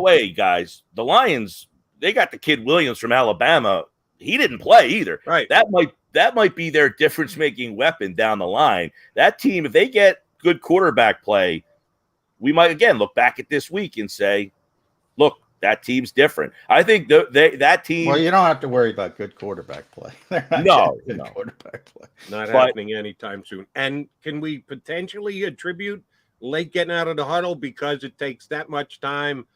way, guys, the Lions, they got the kid Williams from Alabama. He didn't play either. Right. That might be their difference-making weapon down the line. That team, if they get good quarterback play, we might again look back at this week and say, look, that team's different. I think that team. Well, you don't have to worry about good quarterback play. No. Quarterback play. Not happening anytime soon. And can we potentially attribute late getting out of the huddle because it takes that much time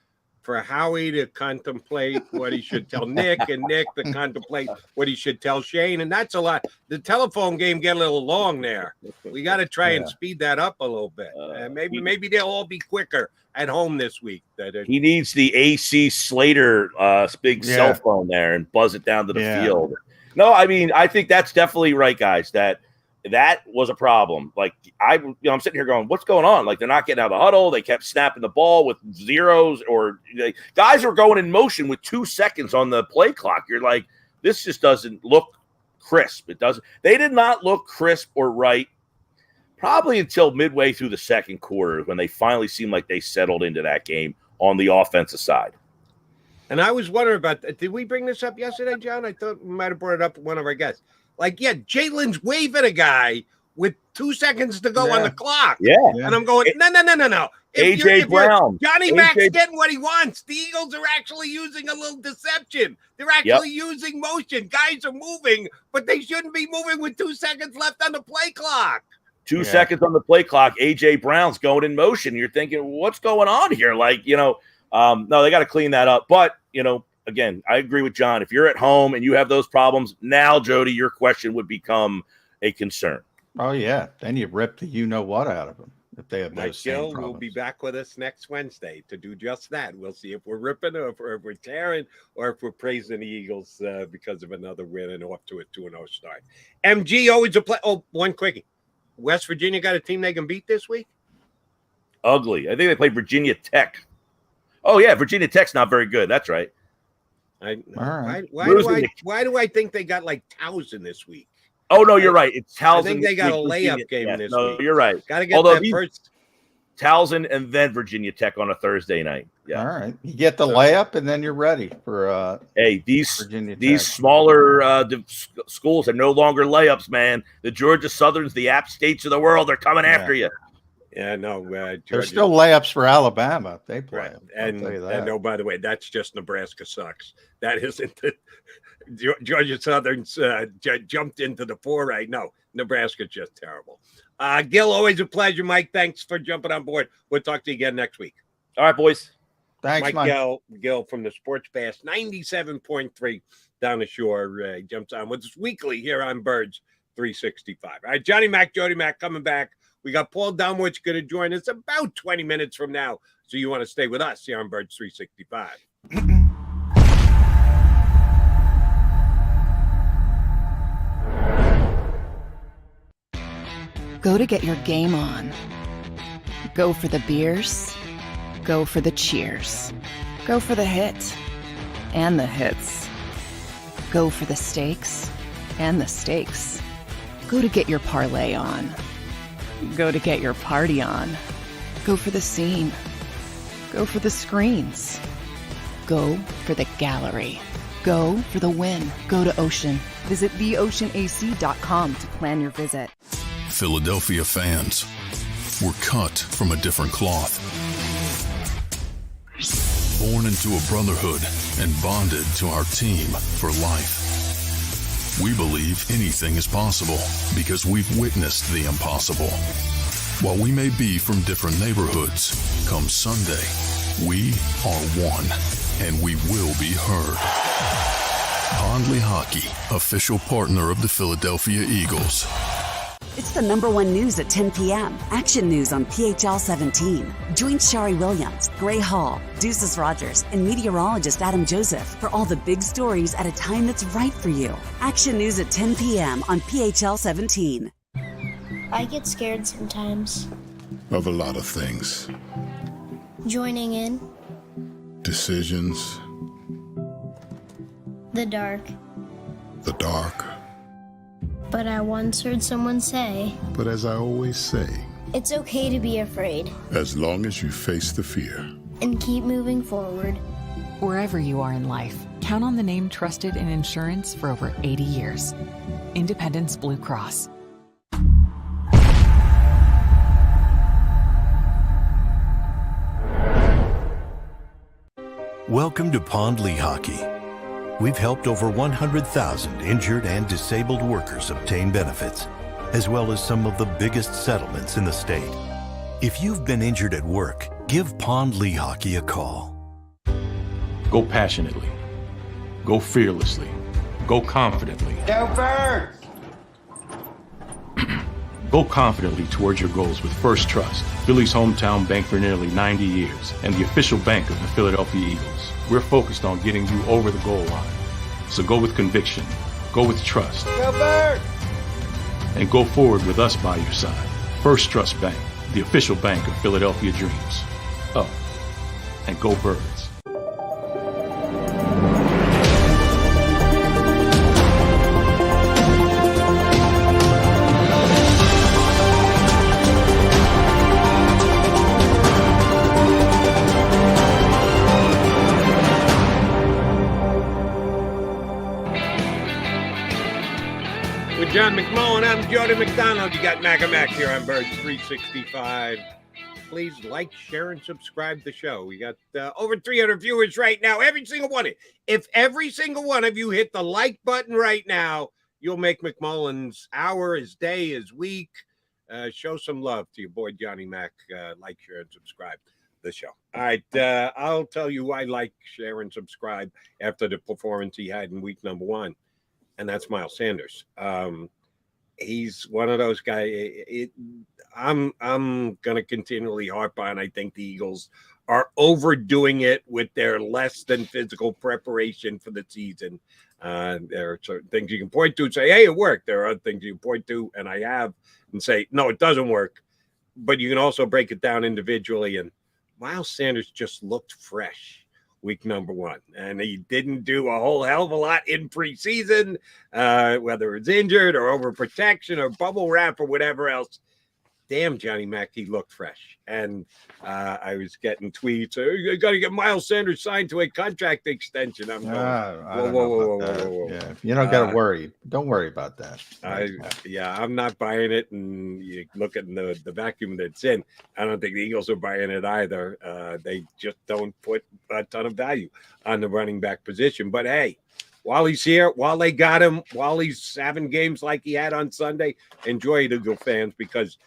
for Howie to contemplate what he should tell Nick and Nick to contemplate what he should tell Shane? And that's a lot. The telephone game get a little long there. We got to try and speed that up a little bit. Maybe they'll all be quicker at home this week. He needs the AC Slater big cell phone there and buzz it down to the field. No, I think that's definitely right, guys, that was a problem. I'm sitting here going, what's going on? They're not getting out of the huddle. They kept snapping the ball with zeros, or guys were going in motion with 2 seconds on the play clock. You're like, this just doesn't look crisp. It doesn't. They did not look crisp or right probably until midway through the second quarter when they finally seemed like they settled into that game on the offensive side. And I was wondering about that. Did we bring this up yesterday, John? I thought we might have brought it up with one of our guests. Jalen's waving a guy with 2 seconds to go on the clock. Yeah. And I'm going, no. AJ Brown. Johnny Mac's getting what he wants. The Eagles are actually using a little deception. They're actually using motion. Guys are moving, but they shouldn't be moving with 2 seconds left on the play clock. 2 seconds on the play clock. AJ Brown's going in motion. You're thinking, what's going on here? No, they got to clean that up. But, again, I agree with John. If you're at home and you have those problems, now, Jody, your question would become a concern. Oh, yeah. Then you rip the you-know-what out of them if they have those same problems. Will be back with us next Wednesday to do just that. We'll see if we're ripping or if we're tearing or if we're praising the Eagles because of another win and off to a 2-0 start. MG always a play. Oh, one quickie. West Virginia got a team they can beat this week? Ugly. I think they played Virginia Tech. Oh, yeah. Virginia Tech's not very good. That's right. Why do I think they got Towson this week? Oh, no, you're right. It's Towson. I think they got a layup game this week. You're right. Got to get that first. Towson and then Virginia Tech on a Thursday night. Yeah. All right. You get the layup and then you're ready for these smaller schools are no longer layups, man. The Georgia Southerns, the App States of the world, they're coming after you. Yeah, no. There's still layups for Alabama. They play them. And oh, by the way, that's just Nebraska sucks. That isn't the Georgia Southern's jumped into the foray. No, Nebraska's just terrible. Gil, always a pleasure. Mike, thanks for jumping on board. We'll talk to you again next week. All right, boys. Thanks, Mike. Gil from the Sports Pass 97.3 down the shore jumps on with us weekly here on Birds 365. All right, Johnny Mac, Jody Mac coming back. We got Paul Domowitz going to join us about 20 minutes from now. So you want to stay with us here on Birds 365. Go to get your game on. Go for the beers. Go for the cheers. Go for the hit and the hits. Go for the stakes and the stakes. Go to get your parlay on. Go to get your party on. Go for the scene. Go for the screens. Go for the gallery. Go for the win. Go to Ocean. Visit theoceanac.com to plan your visit. Philadelphia fans, we're cut from a different cloth. Born into a brotherhood and bonded to our team for life. We believe anything is possible because we've witnessed the impossible. While we may be from different neighborhoods, come Sunday, we are one, and we will be heard. Pondley Hockey, official partner of the Philadelphia Eagles. It's the #1 news at 10 p.m. Action News on PHL 17. Join Shari Williams, Gray Hall, Deuces Rogers, and meteorologist Adam Joseph for all the big stories at a time that's right for you. Action News at 10 p.m. on PHL 17. I get scared sometimes. Of a lot of things. Joining in. Decisions. The dark. The dark. But I once heard someone say, but as I always say, it's okay to be afraid. As long as you face the fear. And keep moving forward. Wherever you are in life, count on the name trusted in insurance for over 80 years. Independence Blue Cross. Welcome to Pondley Hockey. We've helped over 100,000 injured and disabled workers obtain benefits, as well as some of the biggest settlements in the state. If you've been injured at work, give Pondley Hockey a call. Go passionately. Go fearlessly. Go confidently. Go Birds! Go confidently towards your goals with First Trust, Philly's hometown bank for nearly 90 years, and the official bank of the Philadelphia Eagles. We're focused on getting you over the goal line. So go with conviction, go with trust, Go Birds! and go forward with us by your side. First Trust Bank, the official bank of Philadelphia dreams. Oh, and go Birds. John McMullen, I'm Jody McDonald. You got Mac here on Birds 365. Please like, share, and subscribe to the show. We got over 300 viewers right now. Every single one. If every single one of you hit the like button right now, you'll make McMullen's hour, his day, his week. Show some love to your boy Johnny Mac. Like, share, and subscribe to the show. All right. I'll tell you why like, share, and subscribe after the performance he had in week #1. And that's Miles Sanders. He's one of those guys. I'm going to continually harp on. I think the Eagles are overdoing it with their less than physical preparation for the season. There are certain things you can point to and say, hey, it worked. There are other things you can point to, and I have, and say, no, it doesn't work. But you can also break it down individually. And Miles Sanders just looked fresh week #1, and he didn't do a whole hell of a lot in preseason, whether it's injured or overprotection or bubble wrap or whatever else. damn, Johnny Mac, he looked fresh. And I was getting tweets, you got to get Miles Sanders signed to a contract extension. I'm going, whoa. Yeah, you don't got to worry. Don't worry about that. I'm not buying it. And you look at the vacuum that's in. I don't think the Eagles are buying it either. They just don't put a ton of value on the running back position. But hey, while he's here, while they got him, while he's having games like he had on Sunday, enjoy it, Eagle fans, because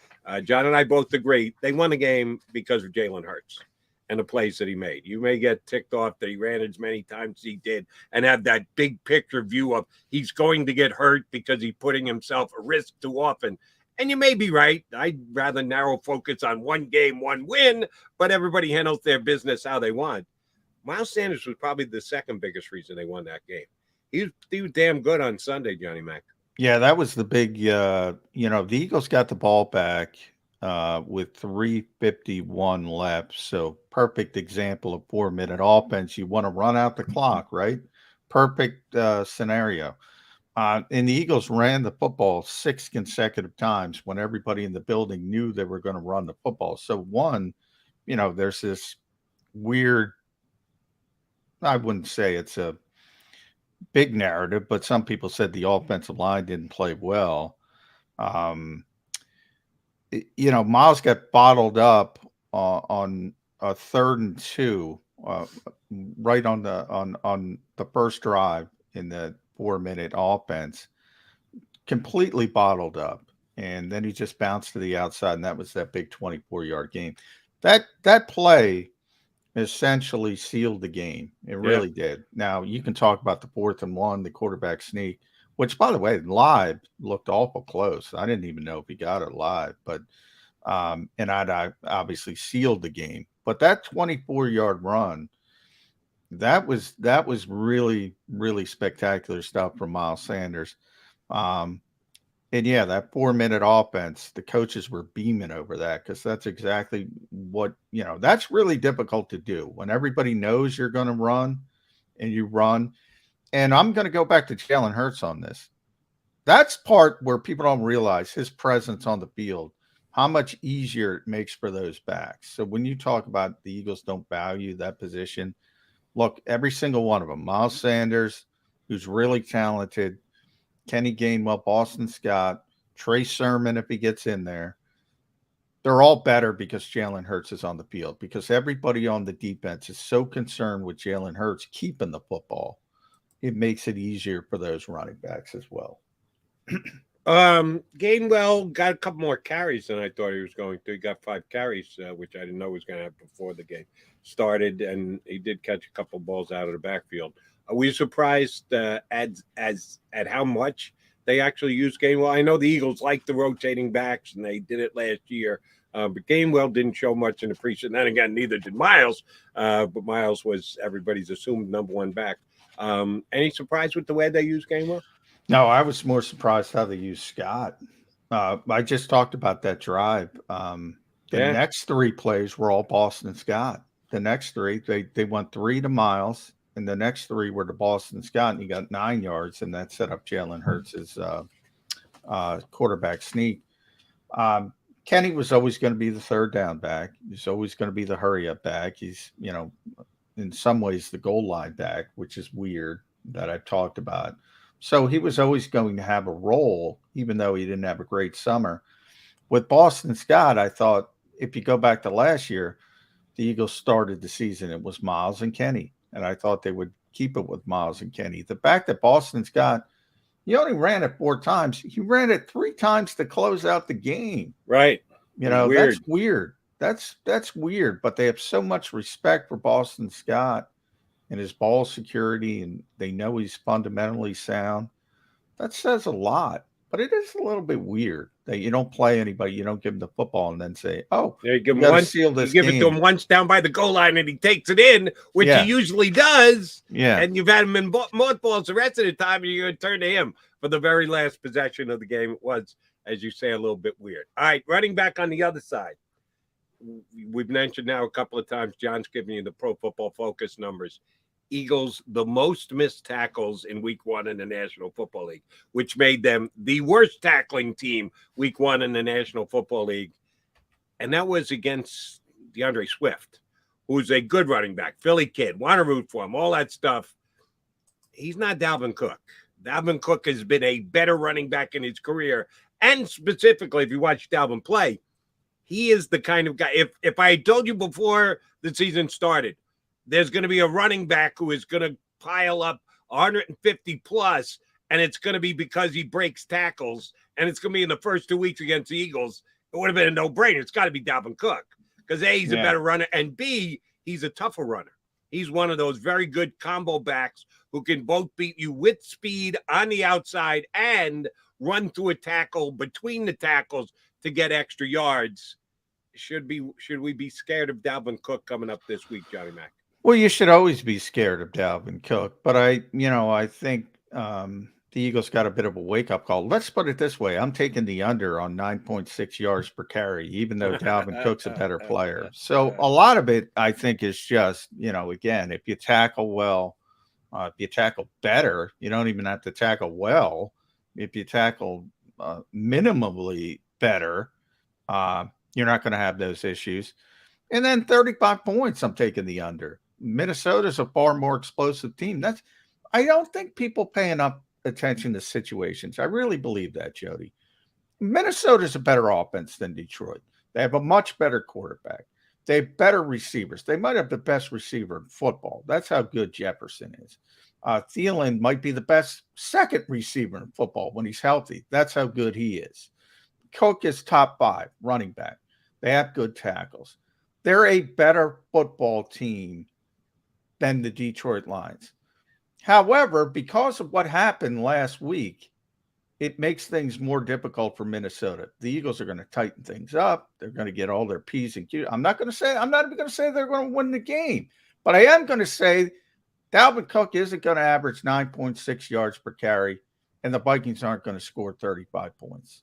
John and I both agree they won the game because of Jalen Hurts and the plays that he made. You may get ticked off that he ran as many times as he did and have that big picture view of he's going to get hurt because he's putting himself at risk too often. And you may be right. I'd rather narrow focus on one game, one win, but everybody handles their business how they want. Miles Sanders was probably the second biggest reason they won that game. He was damn good on Sunday, Johnny Mac. Yeah, that was the big, the Eagles got the ball back with 3:51 left. So perfect example of 4-minute offense. You want to run out the clock, right? Perfect scenario. And the Eagles ran the football 6 consecutive times when everybody in the building knew they were going to run the football. So one, there's this weird, I wouldn't say it's a big narrative, but some people said the offensive line didn't play well. Miles got bottled up on a 3rd and 2, right on the first drive in the 4-minute offense, completely bottled up, and then he just bounced to the outside, and that was that big 24-yard game. That play essentially sealed the game. It really did. Now you can talk about the 4th and 1, the quarterback sneak, which, by the way, live looked awful close. I didn't even know if he got it live, but and I obviously sealed the game. But that 24-yard run, that was really, really spectacular stuff from Miles Sanders. And yeah, that 4-minute offense, the coaches were beaming over that because that's exactly what, that's really difficult to do when everybody knows you're going to run and you run. And I'm going to go back to Jalen Hurts on this. That's part where people don't realize his presence on the field, how much easier it makes for those backs. So when you talk about the Eagles don't value that position, look, every single one of them, Miles Sanders, who's really talented, Kenny Gainwell, Boston Scott, Trey Sermon, if he gets in there, they're all better because Jalen Hurts is on the field, because everybody on the defense is so concerned with Jalen Hurts keeping the football. It makes it easier for those running backs as well. Gainwell got a couple more carries than I thought he was going to. He got 5 carries, which I didn't know he was going to have before the game started, and he did catch a couple balls out of the backfield. Are we surprised at how much they actually use Gainwell? I know the Eagles like the rotating backs, and they did it last year. But Gainwell didn't show much in the preseason. Then again, neither did Miles. But Miles was everybody's assumed number 1 back. Any surprise with the way they use Gainwell? No, I was more surprised how they used Scott. I just talked about that drive. The next 3 plays were all Boston Scott. The next 3, they went 3 to Miles. And the next 3 were to Boston Scott, and he got 9 yards, and that set up Jalen Hurts' quarterback sneak. Kenny was always going to be the 3rd down back. He's always going to be the hurry-up back. He's, in some ways the goal line back, which is weird that I've talked about. So he was always going to have a role, even though he didn't have a great summer. With Boston Scott, I thought if you go back to last year, the Eagles started the season, it was Miles and Kenny. And I thought they would keep it with Miles and Kenny. The fact that Boston's got, he only ran it 4 times. He ran it 3 times to close out the game. Right. That's weird. That's weird. But they have so much respect for Boston Scott and his ball security, and they know he's fundamentally sound. That says a lot. But it is a little bit weird that you don't play anybody, you don't give him the football and then say, "Oh, you give him once, seal this you give game. It to him once down by the goal line and he takes it in," which he usually does. Yeah, and you've had him in mothballs the rest of the time, and you're going to turn to him for the very last possession of the game. It was, as you say, a little bit weird. All right, running back on the other side. We've mentioned now a couple of times. John's giving you the Pro Football Focus numbers. Eagles the most missed tackles in week 1 in the National Football League, which made them the worst tackling team week 1 in the National Football League. and that was against DeAndre Swift, who's a good running back, Philly kid, want to root for him, all that stuff. He's not Dalvin Cook. Dalvin Cook has been a better running back in his career, and specifically, if you watch Dalvin play, he is the kind of guy. If I had told you before the season started, there's going to be a running back who is going to pile up 150 plus, and it's going to be because he breaks tackles, and it's going to be in the first 2 weeks against the Eagles, it would have been a no-brainer. It's got to be Dalvin Cook because A, he's a better runner, and B, he's a tougher runner. He's one of those very good combo backs who can both beat you with speed on the outside and run through a tackle between the tackles to get extra yards. Should we be scared of Dalvin Cook coming up this week, Johnny Mac? Well, you should always be scared of Dalvin Cook, but I think the Eagles got a bit of a wake-up call. Let's put it this way. I'm taking the under on 9.6 yards per carry, even though Dalvin Cook's a better player. So a lot of it, I think, is just, again, if you tackle well, if you tackle better, you don't even have to tackle well. If you tackle minimally better, you're not going to have those issues. And then 35 points, I'm taking the under. Minnesota's a far more explosive team. I don't think people pay enough attention to situations. I really believe that, Jody. Minnesota's a better offense than Detroit. They have a much better quarterback. They have better receivers. They might have the best receiver in football. That's how good Jefferson is. Thielen might be the best second receiver in football when he's healthy. That's how good he is. Cook is top 5 running back. They have good tackles. They're a better football team than the Detroit Lions. However, because of what happened last week, it makes things more difficult for Minnesota. The Eagles are going to tighten things up. They're going to get all their P's and Q's. I'm not even going to say they're going to win the game, but I am going to say Dalvin Cook isn't going to average 9.6 yards per carry, and the Vikings aren't going to score 35 points.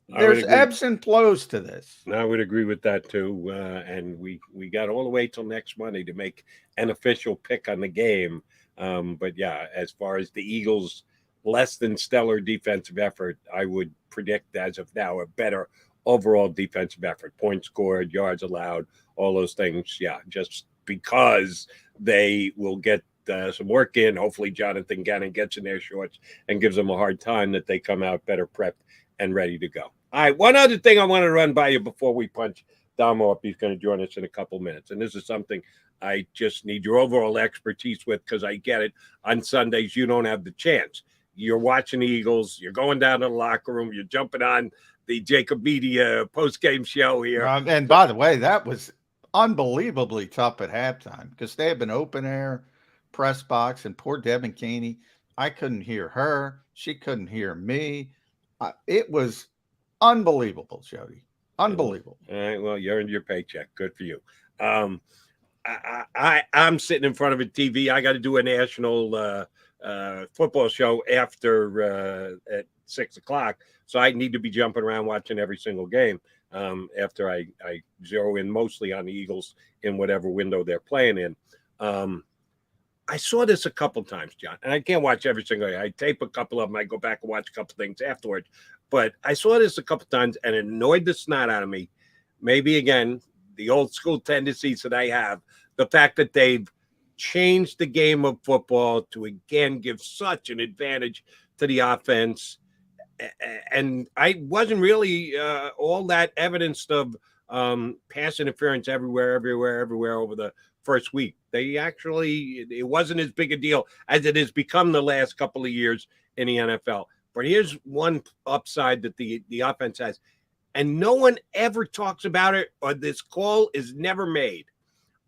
There's ebbs and flows to this. I would agree with that too. And we got all the way till next Monday to make an official pick on the game. But yeah, as far as the Eagles' less than stellar defensive effort, I would predict as of now a better overall defensive effort. Points scored, yards allowed, all those things. Yeah, just because they will get some work in. Hopefully Jonathan Gannon gets in their shorts and gives them a hard time, that they come out better prepped and ready to go. All right, one other thing I want to run by you before we punch Damo up. He's going to join us in a couple minutes. And this is something I just need your overall expertise with, because I get it. On Sundays, you don't have the chance. You're watching the Eagles. You're going down to the locker room. You're jumping on the JAKIB Media post-game show here. And by the way, that was unbelievably tough at halftime because they have an open-air press box, and poor Devin Caney, I couldn't hear her. She couldn't hear me. It was unbelievable, Jody. Unbelievable. All right. Well, you earned your paycheck. Good for you. I'm sitting in front of a TV. I got to do a national football show after at 6:00. So I need to be jumping around watching every single game after I zero in mostly on the Eagles in whatever window they're playing in. I saw this a couple times, John, and I can't watch every single day. I tape a couple of them. I go back and watch a couple things afterwards. But I saw this a couple times, and it annoyed the snot out of me. Maybe, again, the old school tendencies that I have, the fact that they've changed the game of football to, again, give such an advantage to the offense. And I wasn't really all that evidenced of pass interference everywhere over the first week. It wasn't as big a deal as it has become the last couple of years in the NFL. But here's one upside that the offense has, and no one ever talks about it, or this call is never made.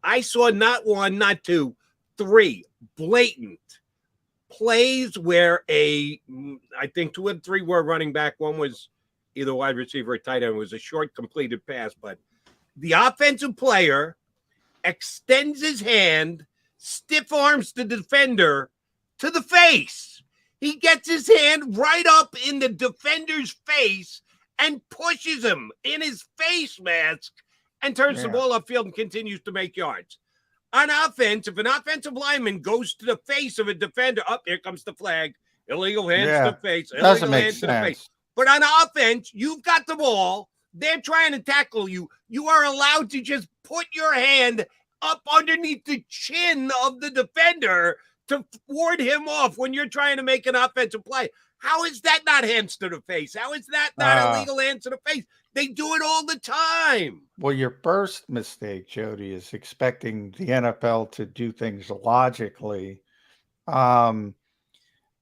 I saw not one, not two, 3 blatant plays where I think 2 and 3 were running back. One was either wide receiver or tight end. It was a short completed pass, but the offensive player extends his hand, stiff arms the defender to the face. He gets his hand right up in the defender's face and pushes him in his face mask and turns the ball upfield and continues to make yards. On offense, if an offensive lineman goes to the face of a defender, here comes the flag. Illegal hands to the face. Illegal hands to the face. But on offense, you've got the ball. they're trying to tackle you. You are allowed to just put your hand up underneath the chin of the defender to ward him off when you're trying to make an offensive play. How is that not hands to the face? How is that not illegal hands to the face? They do it all the time. Well, your first mistake, Jody, is expecting the NFL to do things logically. Yeah,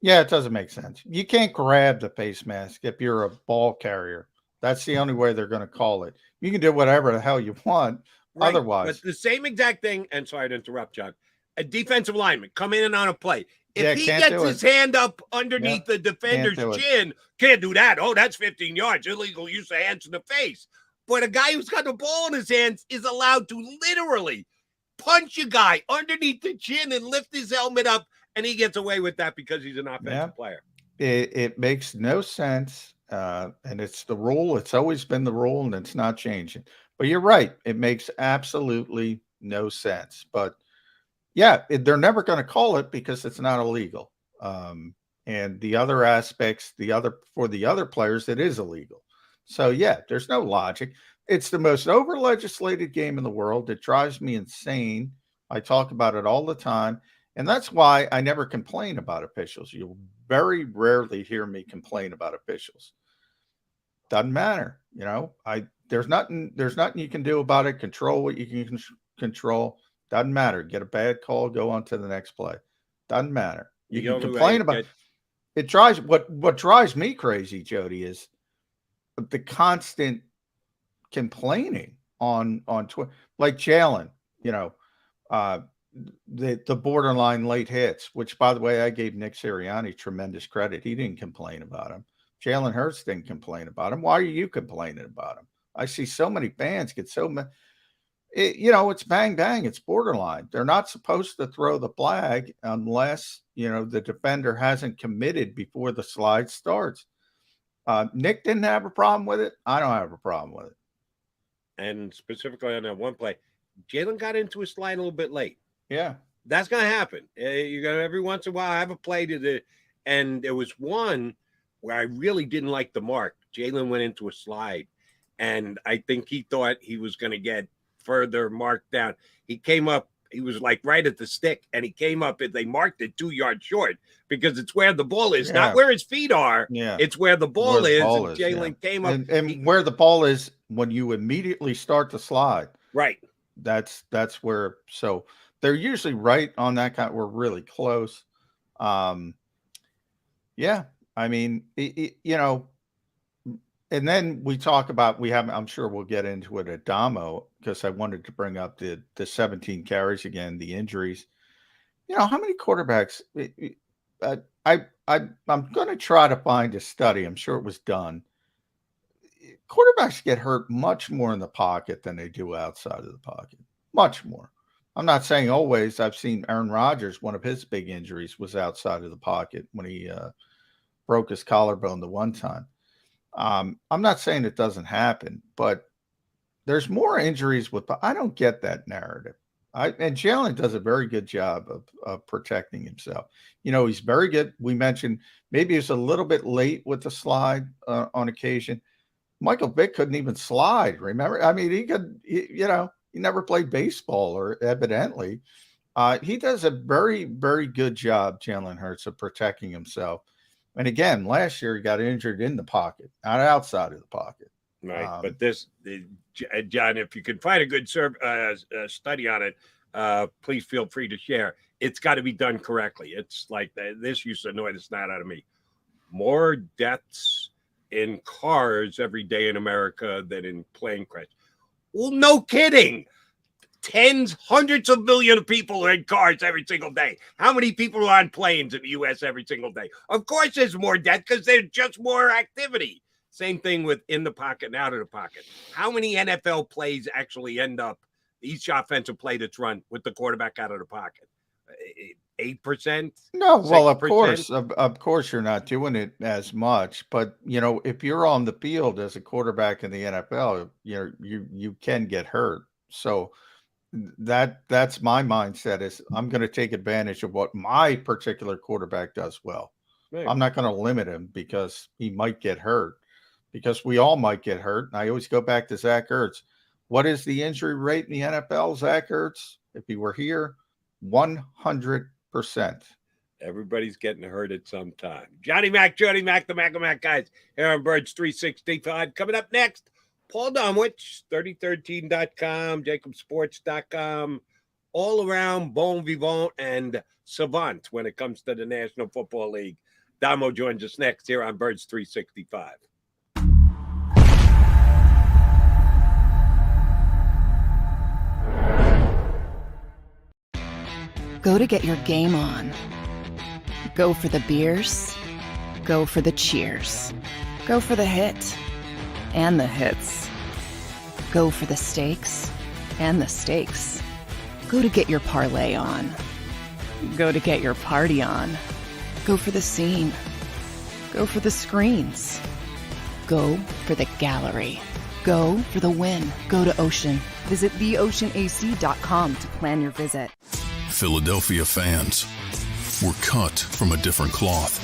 it doesn't make sense. You can't grab the face mask if you're a ball carrier. That's the only way they're going to call it. You can do whatever the hell you want. Right. Otherwise. But the same exact thing, and sorry to interrupt, John, a defensive lineman come in and on a play. If he gets his hand up underneath the defender's chin, can't do that. Oh, that's 15 yards. Illegal use of hands in the face. But a guy who's got the ball in his hands is allowed to literally punch a guy underneath the chin and lift his helmet up, and he gets away with that because he's an offensive player. It makes no sense, and it's the rule. It's always been the rule, and it's not changing. But you're right. It makes absolutely no sense. But yeah, they're never going to call it because it's not illegal. And the other aspects, for the other players, it is illegal. So yeah, there's no logic. It's the most over-legislated game in the world. It drives me insane. I talk about it all the time. And that's why I never complain about officials. You'll very rarely hear me complain about officials. Doesn't matter. You know, there's nothing you can do about it. Control what you can control. Doesn't matter. Get a bad call, go on to the next play. Doesn't matter. You can complain about it. Drives what drives me crazy, Jody, is the constant complaining on Twitter. Like Jalen, you know, the borderline late hits, which by the way, I gave Nick Sirianni tremendous credit. He didn't complain about him. Jalen Hurts didn't complain about him. Why are you complaining about him? I see so many fans get so many. It's bang, bang. It's borderline. They're not supposed to throw the flag unless, the defender hasn't committed before the slide starts. Nick didn't have a problem with it. I don't have a problem with it. And specifically on that one play, Jalen got into a slide a little bit late. Yeah. That's going to happen. You're going to every once in a while have a play and there was one where I really didn't like the mark. Jalen went into a slide, and I think he thought he was going to get further marked down. He came up, he was like right at the stick, and he came up and they marked it 2 yards short because it's where the ball is, not where his feet are. Yeah. It's where the ball is. And Jalen came up. And where the ball is when you immediately start the slide. Right. That's where, so they're usually right on that kind. We're really close. Yeah. I mean, and then we talk about, I'm sure we'll get into it at Damo, because I wanted to bring up the 17 carries again, the injuries. How many quarterbacks? I'm going to try to find a study. I'm sure it was done. Quarterbacks get hurt much more in the pocket than they do outside of the pocket. Much more. I'm not saying always. I've seen Aaron Rodgers, one of his big injuries was outside of the pocket when he broke his collarbone the one time. I'm not saying it doesn't happen, but there's more injuries I don't get that narrative. And Jalen does a very good job of protecting himself. He's very good. We mentioned maybe he's a little bit late with the slide on occasion. Michael Vick couldn't even slide. Remember? I mean, he never played baseball, or evidently. He does a very, very good job, Jalen Hurts, of protecting himself. And again, last year he got injured in the pocket, not outside of the pocket. Right. But John, if you can find a good study on it, please feel free to share. It's got to be done correctly. It's like this used to annoy the snot out of me. More deaths in cars every day in America than in plane crashes. Well, no kidding. Hundreds of millions of people are in cars every single day. How many people are on planes in the U.S. every single day? Of course there's more death because there's just more activity. Same thing with in the pocket and out of the pocket. How many NFL plays actually end up, each offensive play that's run, with the quarterback out of the pocket? 8%? No, well, of course you're not doing it as much. But, if you're on the field as a quarterback in the NFL, you can get hurt. So that's my mindset, is I'm going to take advantage of what my particular quarterback does well. Right. I'm not going to limit him because he might get hurt. because we all might get hurt. And I always go back to Zach Ertz. What is the injury rate in the NFL, Zach Ertz? If he were here, 100%. Everybody's getting hurt at some time. Johnny Mac, the Mac guys, here on Birds 365. Coming up next, Paul Domwich, 3013.com, JAKIBsports.com, all around bon vivant and savant when it comes to the National Football League. Damo joins us next here on Birds 365. Go to get your game on. Go for the beers. Go for the cheers. Go for the hit and the hits. Go for the stakes and the stakes. Go to get your parlay on. Go to get your party on. Go for the scene. Go for the screens. Go for the gallery. Go for the win. Go to Ocean. Visit theoceanac.com to plan your visit. Philadelphia fans, we're cut from a different cloth.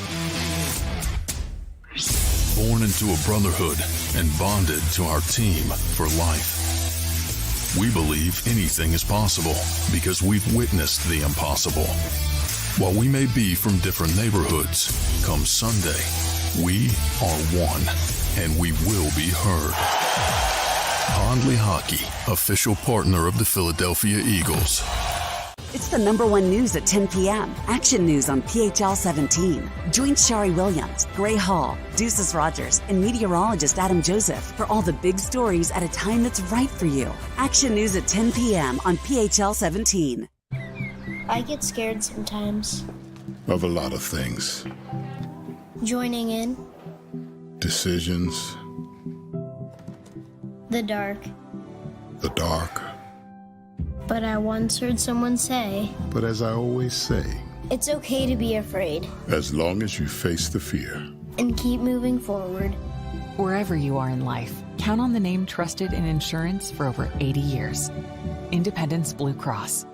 Born into a brotherhood and bonded to our team for life. We believe anything is possible because we've witnessed the impossible. While we may be from different neighborhoods, come Sunday, we are one, and we will be heard. Pondley Hockey, official partner of the Philadelphia Eagles. It's the #1 news at 10 p.m. Action News on PHL 17. Join Shari Williams, Gray Hall, Deuces Rogers, and meteorologist Adam Joseph for all the big stories at a time that's right for you. Action News at 10 p.m. on PHL 17. I get scared sometimes. Of a lot of things. Joining in. Decisions. The dark. The dark. But I once heard someone say, But as I always say, it's okay to be afraid. as long as you face the fear. And keep moving forward. Wherever you are in life, count on the name trusted in insurance for over 80 years. Independence Blue Cross.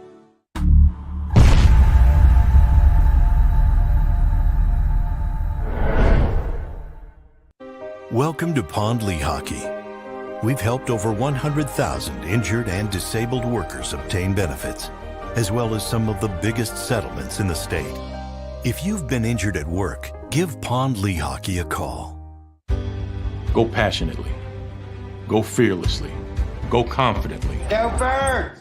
Welcome to Pondley Hockey. We've helped over 100,000 injured and disabled workers obtain benefits, as well as some of the biggest settlements in the state. If you've been injured at work, give Pondley Hockey a call. Go passionately. Go fearlessly. Go confidently. Go Birds!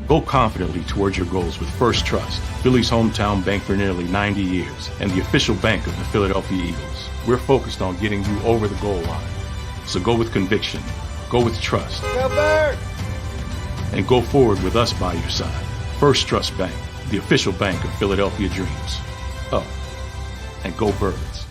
Go confidently towards your goals with First Trust, Philly's hometown bank for nearly 90 years, and the official bank of the Philadelphia Eagles. We're focused on getting you over the goal line. So go with conviction, go with trust, Go Birds! and go forward with us by your side. First Trust Bank, the official bank of Philadelphia dreams. Oh, and go Birds.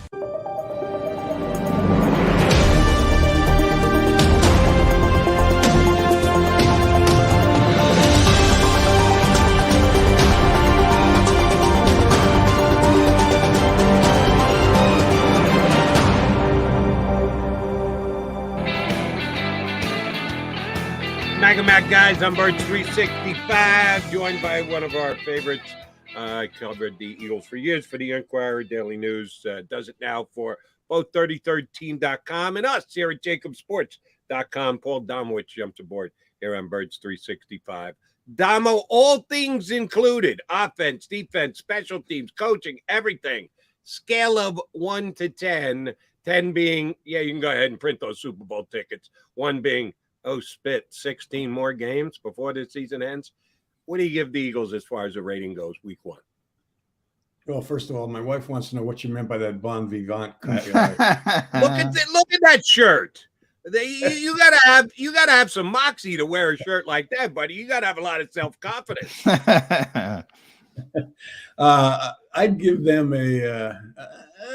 Mac guys, I'm Birds 365, joined by one of our favorites. I covered the Eagles for years for the Inquirer Daily News. Does it now for both 3013.com and us here at JAKIBsports.com. Paul Domowitz jumps aboard here on Birds 365. Damo, all things included, offense, defense, special teams, coaching, everything. Scale of 1 to 10, 10 being, yeah, you can go ahead and print those Super Bowl tickets. 1 being, oh, spit, 16 more games before the season ends. What do you give the Eagles as far as the rating goes week 1? Well, first of all, my wife wants to know what you meant by that bon vivant. Look at that shirt. You gotta have some moxie to wear a shirt like that, buddy. You gotta have a lot of self-confidence. I'd give them a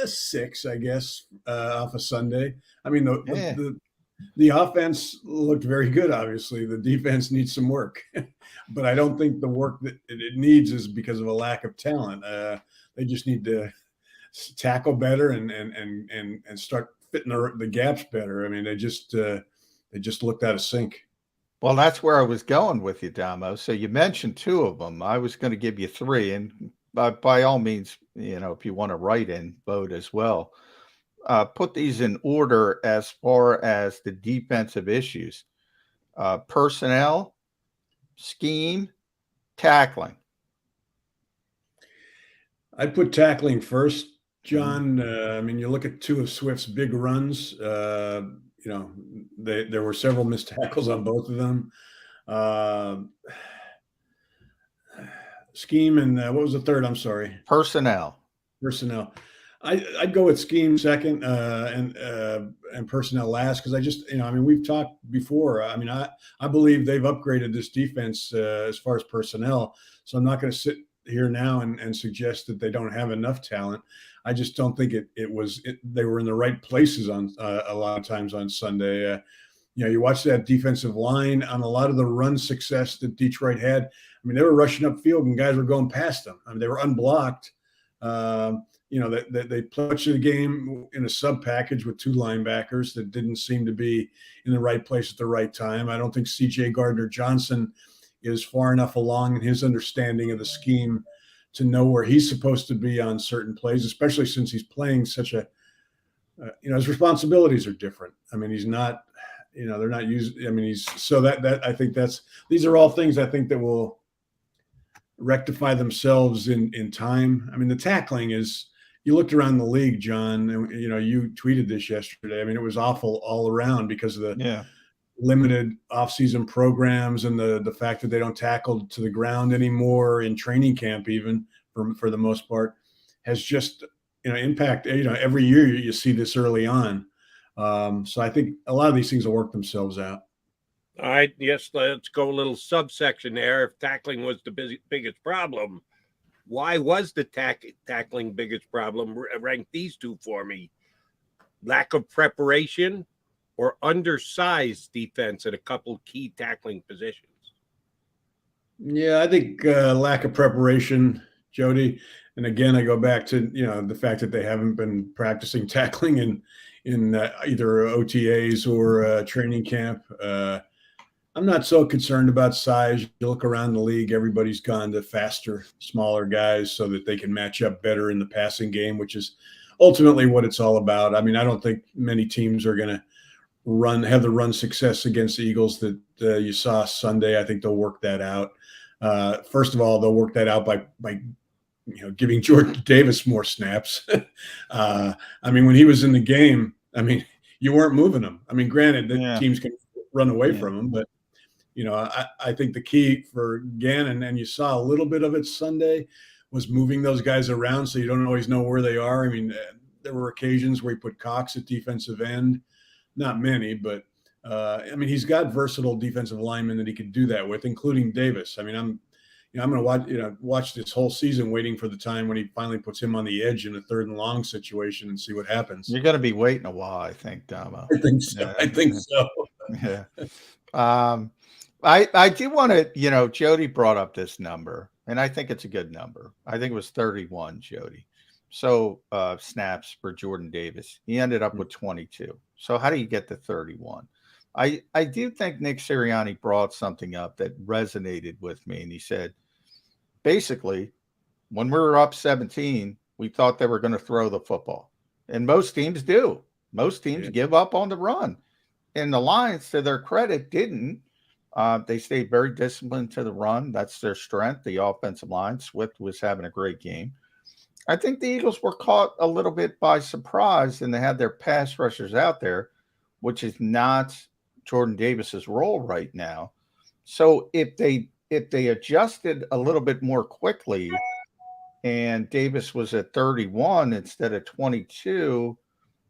6, I guess, off of Sunday. I mean, the offense looked very good, obviously. The defense needs some work. But I don't think the work that it needs is because of a lack of talent. They just need to tackle better and start fitting the gaps better. I mean, they just looked out of sync. Well, that's where I was going with you, Damo. So you mentioned 2 of them. I was going to give you 3, and by all means, if you want to write in, vote as well. put these in order as far as the defensive issues. Personnel, scheme, tackling. I'd put tackling first, John. I mean, you look at two of Swift's big runs. There were several missed tackles on both of them. Scheme and what was the third? I'm sorry. Personnel. I'd go with scheme second and personnel last, because I just, we've talked before. I mean, I believe they've upgraded this defense as far as personnel. So I'm not going to sit here now and suggest that they don't have enough talent. I just don't think they were in the right places on a lot of times on Sunday. You watch that defensive line on a lot of the run success that Detroit had. I mean, they were rushing upfield and guys were going past them. I mean, they were unblocked. They played the game in a sub package with two linebackers that didn't seem to be in the right place at the right time. I don't think C.J. Gardner-Johnson is far enough along in his understanding of the scheme to know where he's supposed to be on certain plays, especially since he's playing such a, his responsibilities are different. I mean, he's not, they're not used. I mean, I think these are all things I think that will rectify themselves in time. I mean, the tackling is, you looked around the league, John, and you tweeted this yesterday. I mean, it was awful all around because of the limited offseason programs and the fact that they don't tackle to the ground anymore in training camp, even for the most part, has just impact. Every year you see this early on. So I think a lot of these things will work themselves out. All right. Yes, let's go a little subsection there. If tackling was the biggest problem, why was the tackling biggest problem? Rank these two for me. Lack of preparation or undersized defense at a couple key tackling positions? Yeah, I think lack of preparation, Jody. And again, I go back to, the fact that they haven't been practicing tackling in either OTAs or training camp. I'm not so concerned about size. You look around the league, everybody's gone to faster, smaller guys so that they can match up better in the passing game, which is ultimately what it's all about. I mean, I don't think many teams are going to have the run success against the Eagles that you saw Sunday. I think they'll work that out. First of all, they'll work that out by giving Jordan Davis more snaps. I mean, when he was in the game, I mean, you weren't moving him. I mean, granted, the teams can run away from him, but I think the key for Gannon, and you saw a little bit of it Sunday, was moving those guys around so you don't always know where they are. I mean, there were occasions where he put Cox at defensive end, not many, but I mean, he's got versatile defensive linemen that he could do that with, including Davis. I mean, I'm going to watch this whole season waiting for the time when he finally puts him on the edge in a 3rd and long situation and see what happens. You're going to be waiting a while, I think, Damo. I think so. I think so. Yeah. I do want to, Jody brought up this number, and I think it's a good number. I think it was 31, Jody. So snaps for Jordan Davis. He ended up with 22. So how do you get to 31? I do think Nick Sirianni brought something up that resonated with me, and he said, basically, when we were up 17, we thought they were going to throw the football. And most teams do. Most teams give up on the run. And the Lions, to their credit, didn't. They stayed very disciplined to the run. That's their strength, the offensive line. Swift was having a great game. I think the Eagles were caught a little bit by surprise, and they had their pass rushers out there, which is not Jordan Davis's role right now. So if they adjusted a little bit more quickly and Davis was at 31 instead of 22,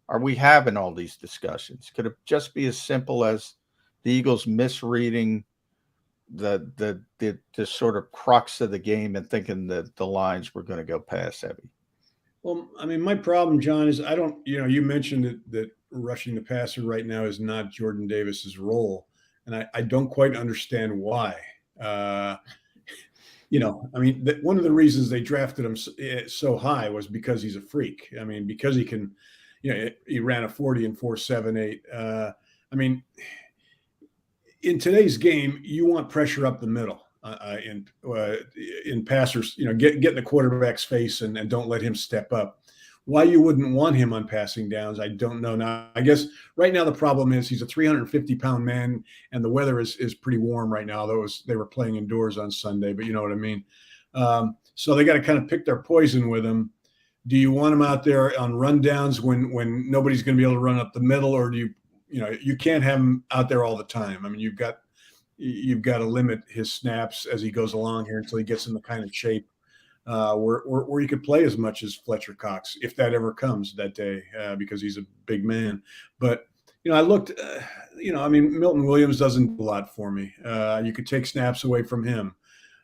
are we having all these discussions? Could it just be as simple as the Eagles misreading the sort of crux of the game and thinking that the Lions were going to go pass heavy? Well, I mean, my problem, John, is you mentioned that rushing the passer right now is not Jordan Davis's role. And I don't quite understand why. I mean, one of the reasons they drafted him so high was because he's a freak. I mean, because he can, he ran a 40 and 4.78. I mean, in today's game, you want pressure up the middle in passers, get in the quarterback's face and don't let him step up. Why you wouldn't want him on passing downs, I don't know. Now, I guess right now the problem is he's a 350-pound man, and the weather is pretty warm right now. They were playing indoors on Sunday, but you know what I mean. So they got to kind of pick their poison with him. Do you want him out there on rundowns when nobody's going to be able to run up the middle, or do you can't have him out there all the time? I mean, you've got to limit his snaps as he goes along here until he gets in the kind of shape where he could play as much as Fletcher Cox, if that ever comes that day, because he's a big man. But I looked, I mean, Milton Williams doesn't do a lot for me. You could take snaps away from him.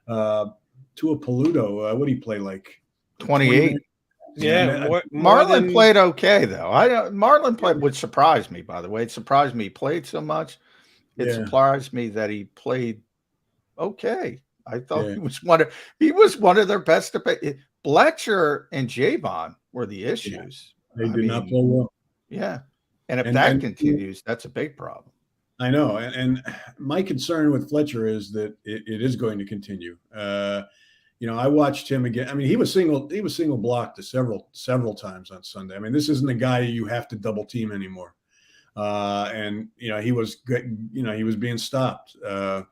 Tua Paluto, what did he play, like 28? Yeah, Marlon played okay though. Marlon played, which surprised me, by the way. It surprised me he played so much. It surprised me that he played okay. I thought he was one of their best. Fletcher and Javon were the issues. They did not play well. Yeah, and if that continues, that's a big problem. I know, and my concern with Fletcher is that it is going to continue. I watched him again. I mean, he was single blocked several times on Sunday. I mean, this isn't a guy you have to double team anymore. And he was being stopped. I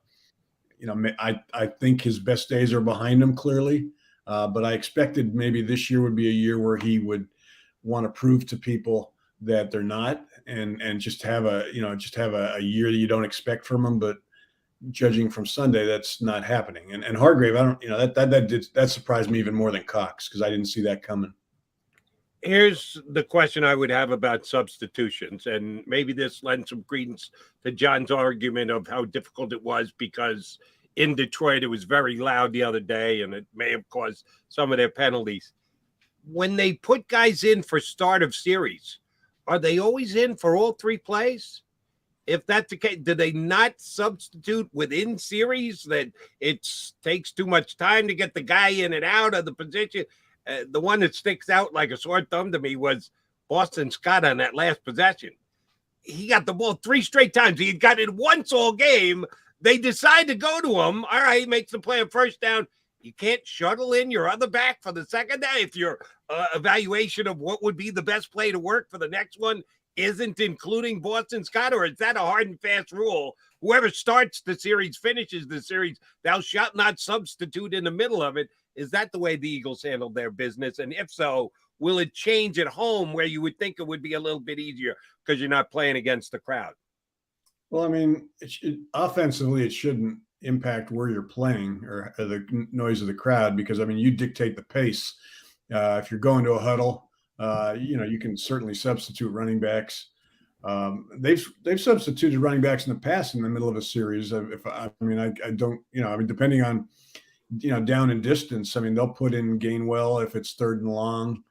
think his best days are behind him clearly. But I expected maybe this year would be a year where he would want to prove to people that they're not, and just have a year that you don't expect from him. But judging from Sunday, that's not happening. And Hargrave, that surprised me even more than Cox, because I didn't see that coming. Here's the question I would have about substitutions, and maybe this lends some credence to John's argument of how difficult it was because in Detroit it was very loud the other day, and it may have caused some of their penalties. When they put guys in for start of series, are they always in for all three plays? If that's the case, do they not substitute within series, that it takes too much time to get the guy in and out of the position? The one that sticks out like a sore thumb to me was Boston Scott on that last possession. He got the ball 3 straight times. He had got it once all game. They decide to go to him. All right, he makes the play on first down. You can't shuttle in your other back for the second down if your evaluation of what would be the best play to work for the next one isn't including Boston Scott, or is that a hard and fast rule? Whoever starts the series finishes the series. Thou shalt not substitute in the middle of it. Is that the way the Eagles handled their business? And if so, will it change at home where you would think it would be a little bit easier because you're not playing against the crowd? Well, I mean, offensively, it shouldn't impact where you're playing or the noise of the crowd, because, I mean, you dictate the pace. If you're going to a huddle, you can certainly substitute running backs. They've substituted running backs in the past in the middle of a series. Depending on, down in distance, I mean, they'll put in Gainwell if it's 3rd and long.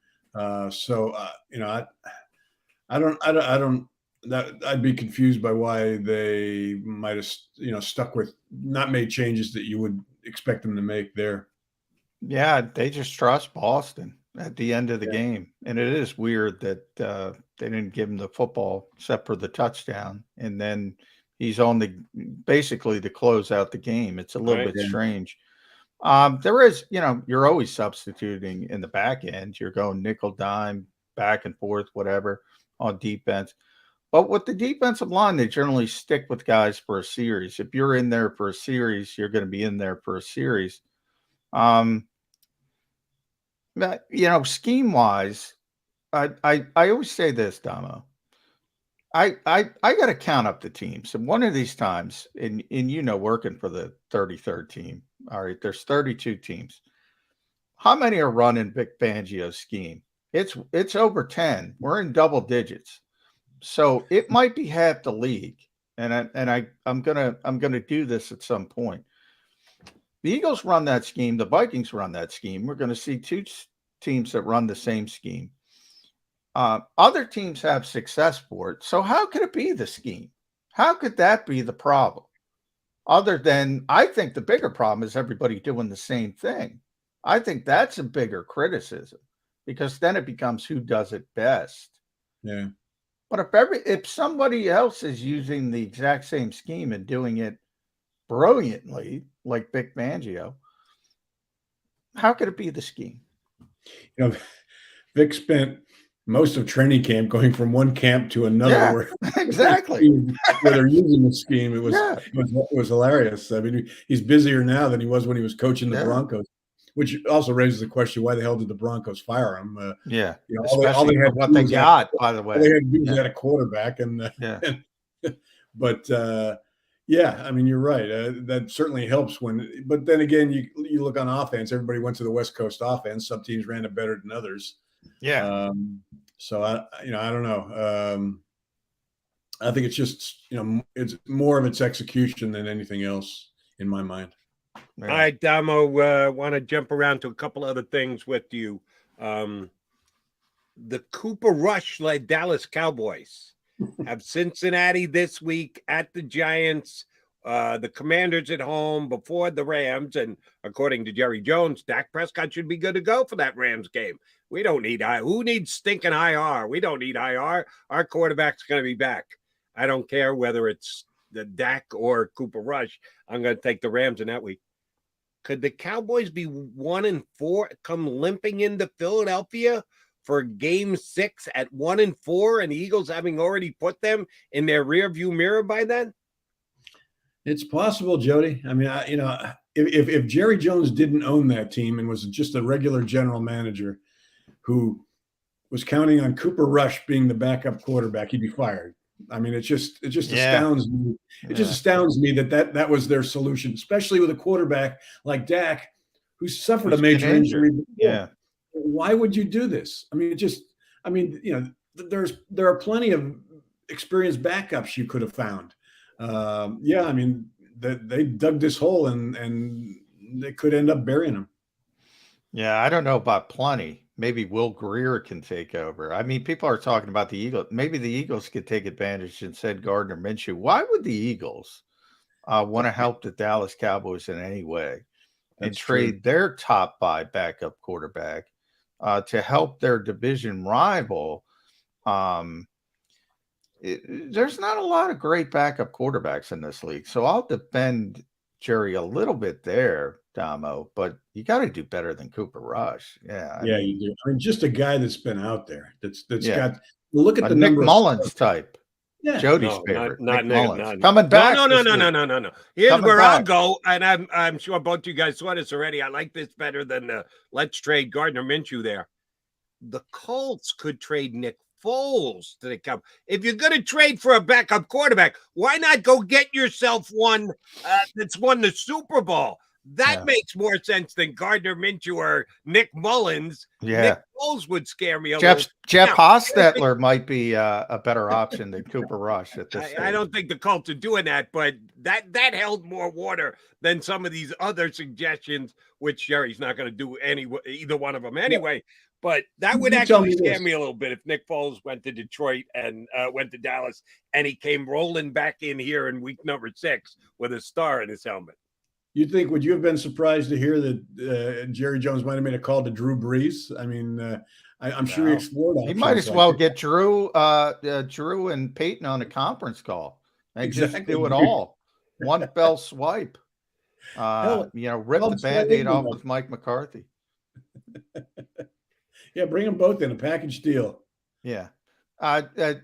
I'd be confused by why they might have, stuck with, not made changes that you would expect them to make there. Yeah, they just trust Boston at the end of the game. And it is weird that they didn't give him the football except for the touchdown. And then he's on basically to close out the game. It's a little bit strange. There is, you're always substituting in the back end. You're going nickel, dime, back and forth, whatever, on defense. But with the defensive line, they generally stick with guys for a series. If you're in there for a series, you're going to be in there for a series. Scheme wise, I always say this, Damo. I got to count up the teams. And one of these times, and working for the 33rd team, all right, there's 32 teams. How many are running Vic Fangio's scheme? It's over 10. We're in double digits. So it might be half the league. And I'm gonna do this at some point. The Eagles run that scheme. The Vikings run that scheme. We're going to see 2 teams that run the same scheme. Other teams have success for it. So how could it be the scheme? How could that be the problem? Other than, I think the bigger problem is everybody doing the same thing. I think that's a bigger criticism, because then it becomes who does it best. Yeah. But if somebody else is using the exact same scheme and doing it brilliantly, like Vic Fangio, how could it be the scheme? Vic spent most of training camp, going from one camp to another. Yeah, where exactly. Where they're using the scheme. It was, Yeah. it was hilarious. I mean, he's busier now than he was when he was coaching the Broncos, which also raises the question: why the hell did the Broncos fire him? Yeah, you know, especially all they had what they got, by the way. All they had to do was add a quarterback, and but yeah, I mean, you're right. That certainly helps when. But then again, you look on offense. Everybody went to the West Coast offense. Some teams ran it better than others. Yeah. So I don't know. I think it's just, it's more of its execution than anything else in my mind. All right, Damo, want to jump around to a couple other things with you. The Cooper Rush-led Dallas Cowboys have Cincinnati this week at the Giants, the Commanders at home before the Rams, and according to Jerry Jones, Dak Prescott should be good to go for that Rams game. We don't need who needs stinking IR? We don't need IR. Our quarterback's going to be back. I don't care whether it's the Dak or Cooper Rush. I'm going to take the Rams in that week. Could the Cowboys be 1-4, come limping into Philadelphia for Game 6 at 1-4, and the Eagles having already put them in their rearview mirror by then? It's possible, Jody. I mean, if Jerry Jones didn't own that team and was just a regular general manager who was counting on Cooper Rush being the backup quarterback, he'd be fired. I mean, it just astounds me. It just astounds me that was their solution, especially with a quarterback like Dak, who suffered a major injury. Yeah. Why would you do this? I mean, there are plenty of experienced backups you could have found. I mean, they dug this hole and they could end up burying him. Yeah, I don't know about plenty. Maybe Will Greer can take over. I mean, people are talking about the Eagles. Maybe the Eagles could take advantage and send Gardner Minshew. Why would the Eagles want to help the Dallas Cowboys in any way and trade their top 5 backup quarterback to help their division rival? There's not a lot of great backup quarterbacks in this league. So I'll defend Jerry a little bit there, Damo, but you got to do better than Cooper Rush. Yeah. You do. I mean, just a guy that's been out there that's got, look at the Nick Mullins type. Yeah. Jody's favorite. Not Nick Mullins. Not, coming back. No. Here's where I'll go, and I'm sure both you guys saw this already. I like this better than let's trade Gardner Minshew there. The Colts could trade Nick Foles to the Cowboys. If you're going to trade for a backup quarterback, why not go get yourself one that's won the Super Bowl? That makes more sense than Gardner Minshew or Nick Mullins. Yeah. Nick Foles would scare me a little. Jeff Hostetler might be a better option than Cooper Rush at this stage. I don't think the Colts are doing that, but that held more water than some of these other suggestions, which Jerry's not going to do either one of them anyway. But that would actually scare me a little bit if Nick Foles went to Detroit and went to Dallas and he came rolling back in here in week number 6 with a star in his helmet. Would you have been surprised to hear that Jerry Jones might have made a call to Drew Brees? I mean, I'm sure he explored options. He might as well get Drew and Peyton on a conference call and just do it all. One fell swipe. Rip the Band-Aid off with Mike McCarthy. Yeah, bring them both in a package deal. Yeah. The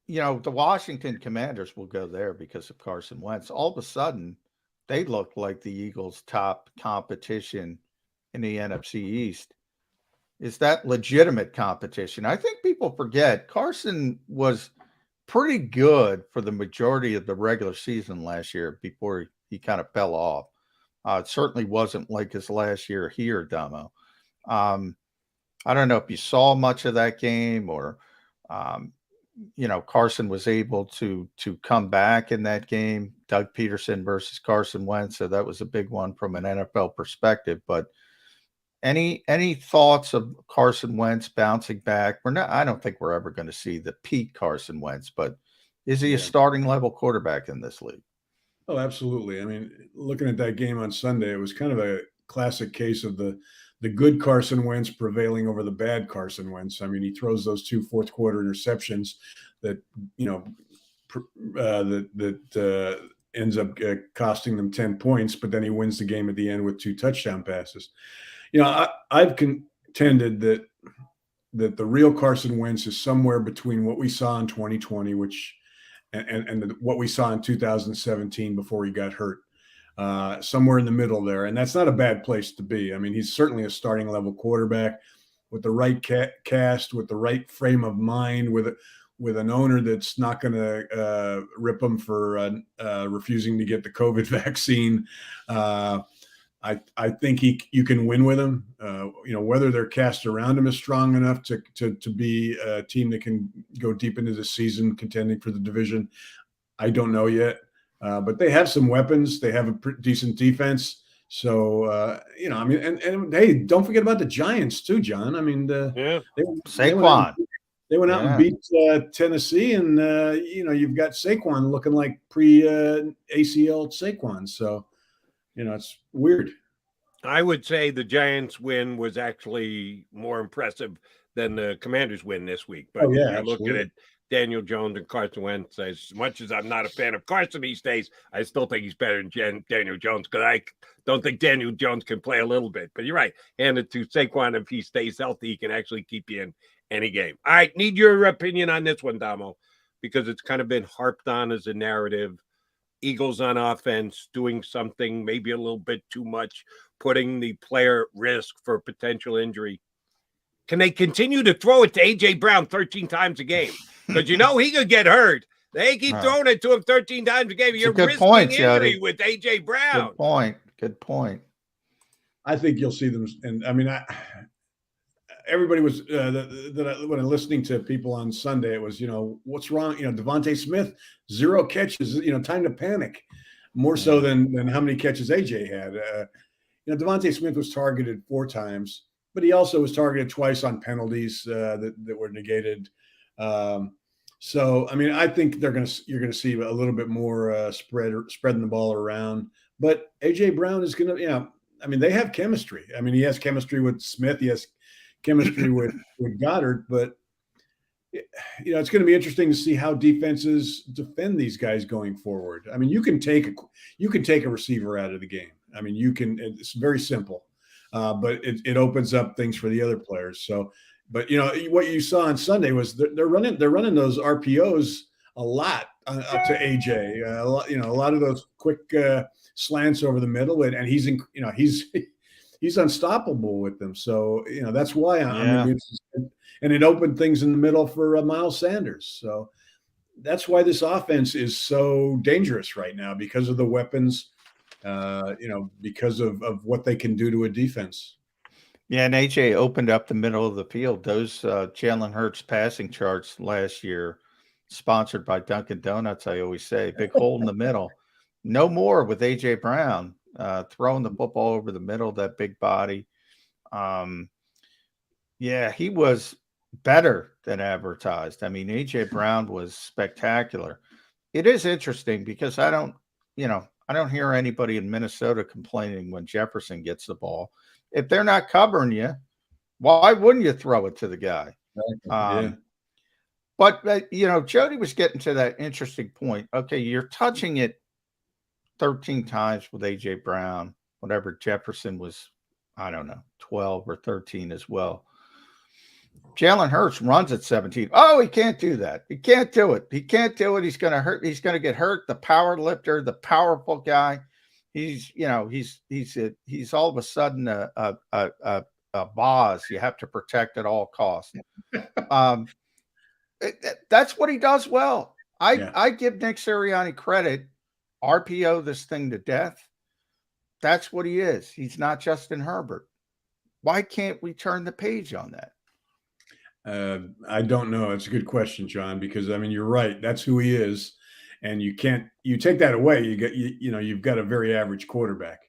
Washington Commanders will go there because of Carson Wentz. All of a sudden, they look like the Eagles' top competition in the NFC East. Is that legitimate competition? I think people forget Carson was pretty good for the majority of the regular season last year before he kind of fell off. It certainly wasn't like his last year here, Damo. I don't know if you saw much of that game or, Carson was able to come back in that game, Doug Peterson versus Carson Wentz. So that was a big one from an NFL perspective. But any thoughts of Carson Wentz bouncing back? I don't think we're ever going to see the peak Carson Wentz, but is he a starting level quarterback in this league? Oh, absolutely. I mean, looking at that game on Sunday, it was kind of a classic case of the good Carson Wentz prevailing over the bad Carson Wentz. I mean, he throws those 2 fourth quarter interceptions that, ends up costing them 10 points, but then he wins the game at the end with 2 touchdown passes. I've contended that that the real Carson Wentz is somewhere between what we saw in 2020, and what we saw in 2017 before he got hurt. Somewhere in the middle there. And that's not a bad place to be. I mean, he's certainly a starting level quarterback with the right cast, with the right frame of mind, with an owner that's not going to rip him for refusing to get the COVID vaccine. I think you can win with him. Whether their cast around him is strong enough to be a team that can go deep into the season contending for the division, I don't know yet. But they have some weapons. They have a decent defense. So, I mean, and hey, don't forget about the Giants too, John. I mean, Saquon. They went out and beat Tennessee, and you've got Saquon looking like pre-ACL Saquon. So, it's weird. I would say the Giants win was actually more impressive than the Commanders win this week. But look at it, Daniel Jones and Carson Wentz. As much as I'm not a fan of Carson these days, I still think he's better than Daniel Jones, because I don't think Daniel Jones can play a little bit. But you're right. Hand it to Saquon. If he stays healthy, he can actually keep you in any game. All right, need your opinion on this one, Damo, because it's kind of been harped on as a narrative. Eagles on offense doing something maybe a little bit too much, putting the player at risk for potential injury. Can they continue to throw it to A.J. Brown 13 times a game? Because he could get hurt. They keep throwing it to him 13 times a game. You're risking injury with A.J. Brown. Good point. I think you'll see them. And I mean, everybody was when I'm listening to people on Sunday, it was, what's wrong? Devontae Smith, 0 catches, time to panic, more so than how many catches AJ had. Devontae Smith was targeted 4 times, but he also was targeted twice on penalties that were negated. So, I mean, I think you're going to see a little bit more spreading the ball around, but AJ Brown is going to, I mean, they have chemistry. I mean, he has chemistry with Smith. He has chemistry with Goddard, but it's going to be interesting to see how defenses defend these guys going forward. I mean, you can take a receiver out of the game. I mean, it's very simple, but it opens up things for the other players. So, but what you saw on Sunday was they're running those RPOs a lot up to AJ. A lot of those quick slants over the middle, and he's unstoppable with them. So, that's why I'm interested. And it opened things in the middle for Miles Sanders. So that's why this offense is so dangerous right now, because of the weapons, because of what they can do to a defense. Yeah, and AJ opened up the middle of the field. Those Jalen Hurts passing charts last year, sponsored by Dunkin' Donuts, I always say, big hole in the middle. No more with AJ Brown. Throwing the football over the middle, that big body. He was better than advertised. I mean, AJ Brown was spectacular. It is interesting because I don't hear anybody in Minnesota complaining when Jefferson gets the ball. If they're not covering you, why wouldn't you throw it to the guy? But Jody was getting to that interesting point. Okay, you're touching it 13 times with AJ Brown, whatever. Jefferson was, I don't know, 12 or 13 as well. Jalen Hurts runs at 17. Oh, he can't do that. He can't do it. He can't do it. He's going to hurt. He's going to get hurt. The power lifter, the powerful guy. He's all of a sudden a boss you have to protect at all costs. That's what he does well. I give Nick Sirianni credit. RPO this thing to death. That's what he is. He's not Justin Herbert. Why can't we turn the page on that? I don't know. It's a good question, John, because I mean, you're right. That's who he is. And you take that away. You've got a very average quarterback.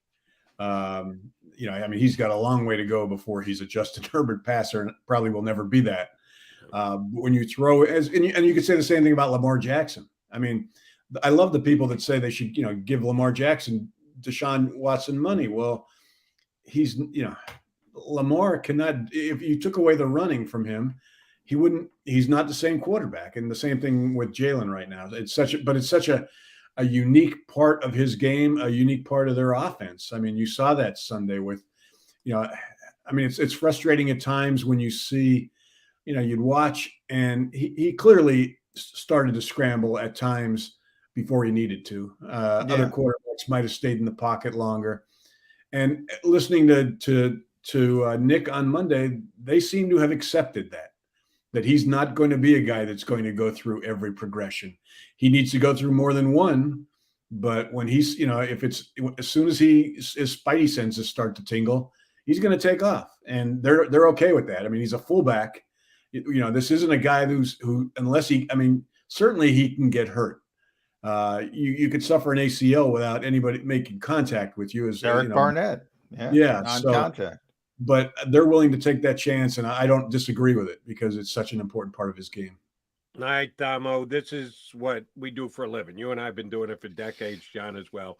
I mean, he's got a long way to go before he's a Justin Herbert passer, and probably will never be that. When you throw and you could say the same thing about Lamar Jackson. I mean, I love the people that say they should, give Lamar Jackson, Deshaun Watson money. Well, Lamar cannot, if you took away the running from him, he's not the same quarterback. And the same thing with Jalen right now. It's such a unique part of his game, a unique part of their offense. I mean, you saw that Sunday with, I mean, it's frustrating at times when you see you'd watch, and he clearly started to scramble at times before he needed to. Other quarterbacks might have stayed in the pocket longer. And listening to Nick on Monday, they seem to have accepted that he's not going to be a guy that's going to go through every progression. He needs to go through more than one. But when he's, if it's as soon as his spidey senses start to tingle, he's going to take off, and they're okay with that. I mean, he's a fullback. This isn't a guy who unless certainly he can get hurt. You could suffer an ACL without anybody making contact with you, as Derek Barnett. Non-contact. But they're willing to take that chance, and I don't disagree with it because it's such an important part of his game. All right, Damo, this is what we do for a living. You and I have been doing it for decades, John, as well.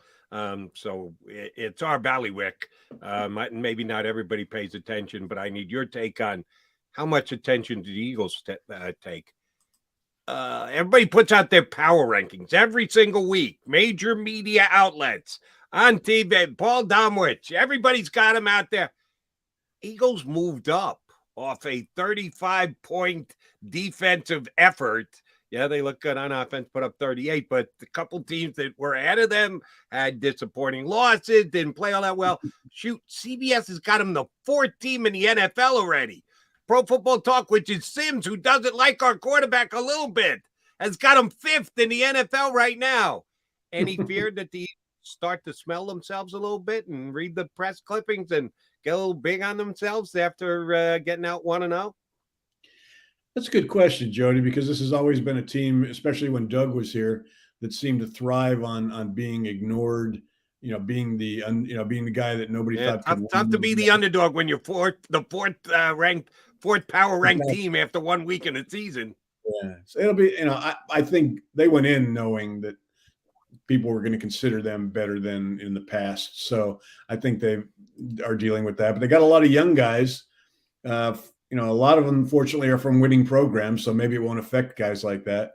So it's our ballywick. Maybe not everybody pays attention, but I need your take on how much attention do the Eagles take? Everybody puts out their power rankings every single week. Major media outlets on TV, Paul Domwich, everybody's got them out there. Eagles moved up off a 35-point defensive effort. Yeah, they look good on offense, put up 38, but the couple teams that were ahead of them had disappointing losses, didn't play all that well. Shoot, CBS has got them the 4th team in the NFL already. Pro Football Talk, which is Sims, who doesn't like our quarterback a little bit, has got them 5th in the NFL right now. Any fear that the Eagles start to smell themselves a little bit and read the press clippings and get a little big on themselves after getting out 1-0? That's a good question, Jody, because this has always been a team, especially when Doug was here, that seemed to thrive on being ignored, being the guy that nobody thought could win. Tough to be the underdog when you're the fourth power ranked team after 1 week in a season. Yeah, so it'll be, I think they went in knowing that people were going to consider them better than in the past. So I think they are dealing with that. But they got a lot of young guys. A lot of them, unfortunately, are from winning programs, so maybe it won't affect guys like that.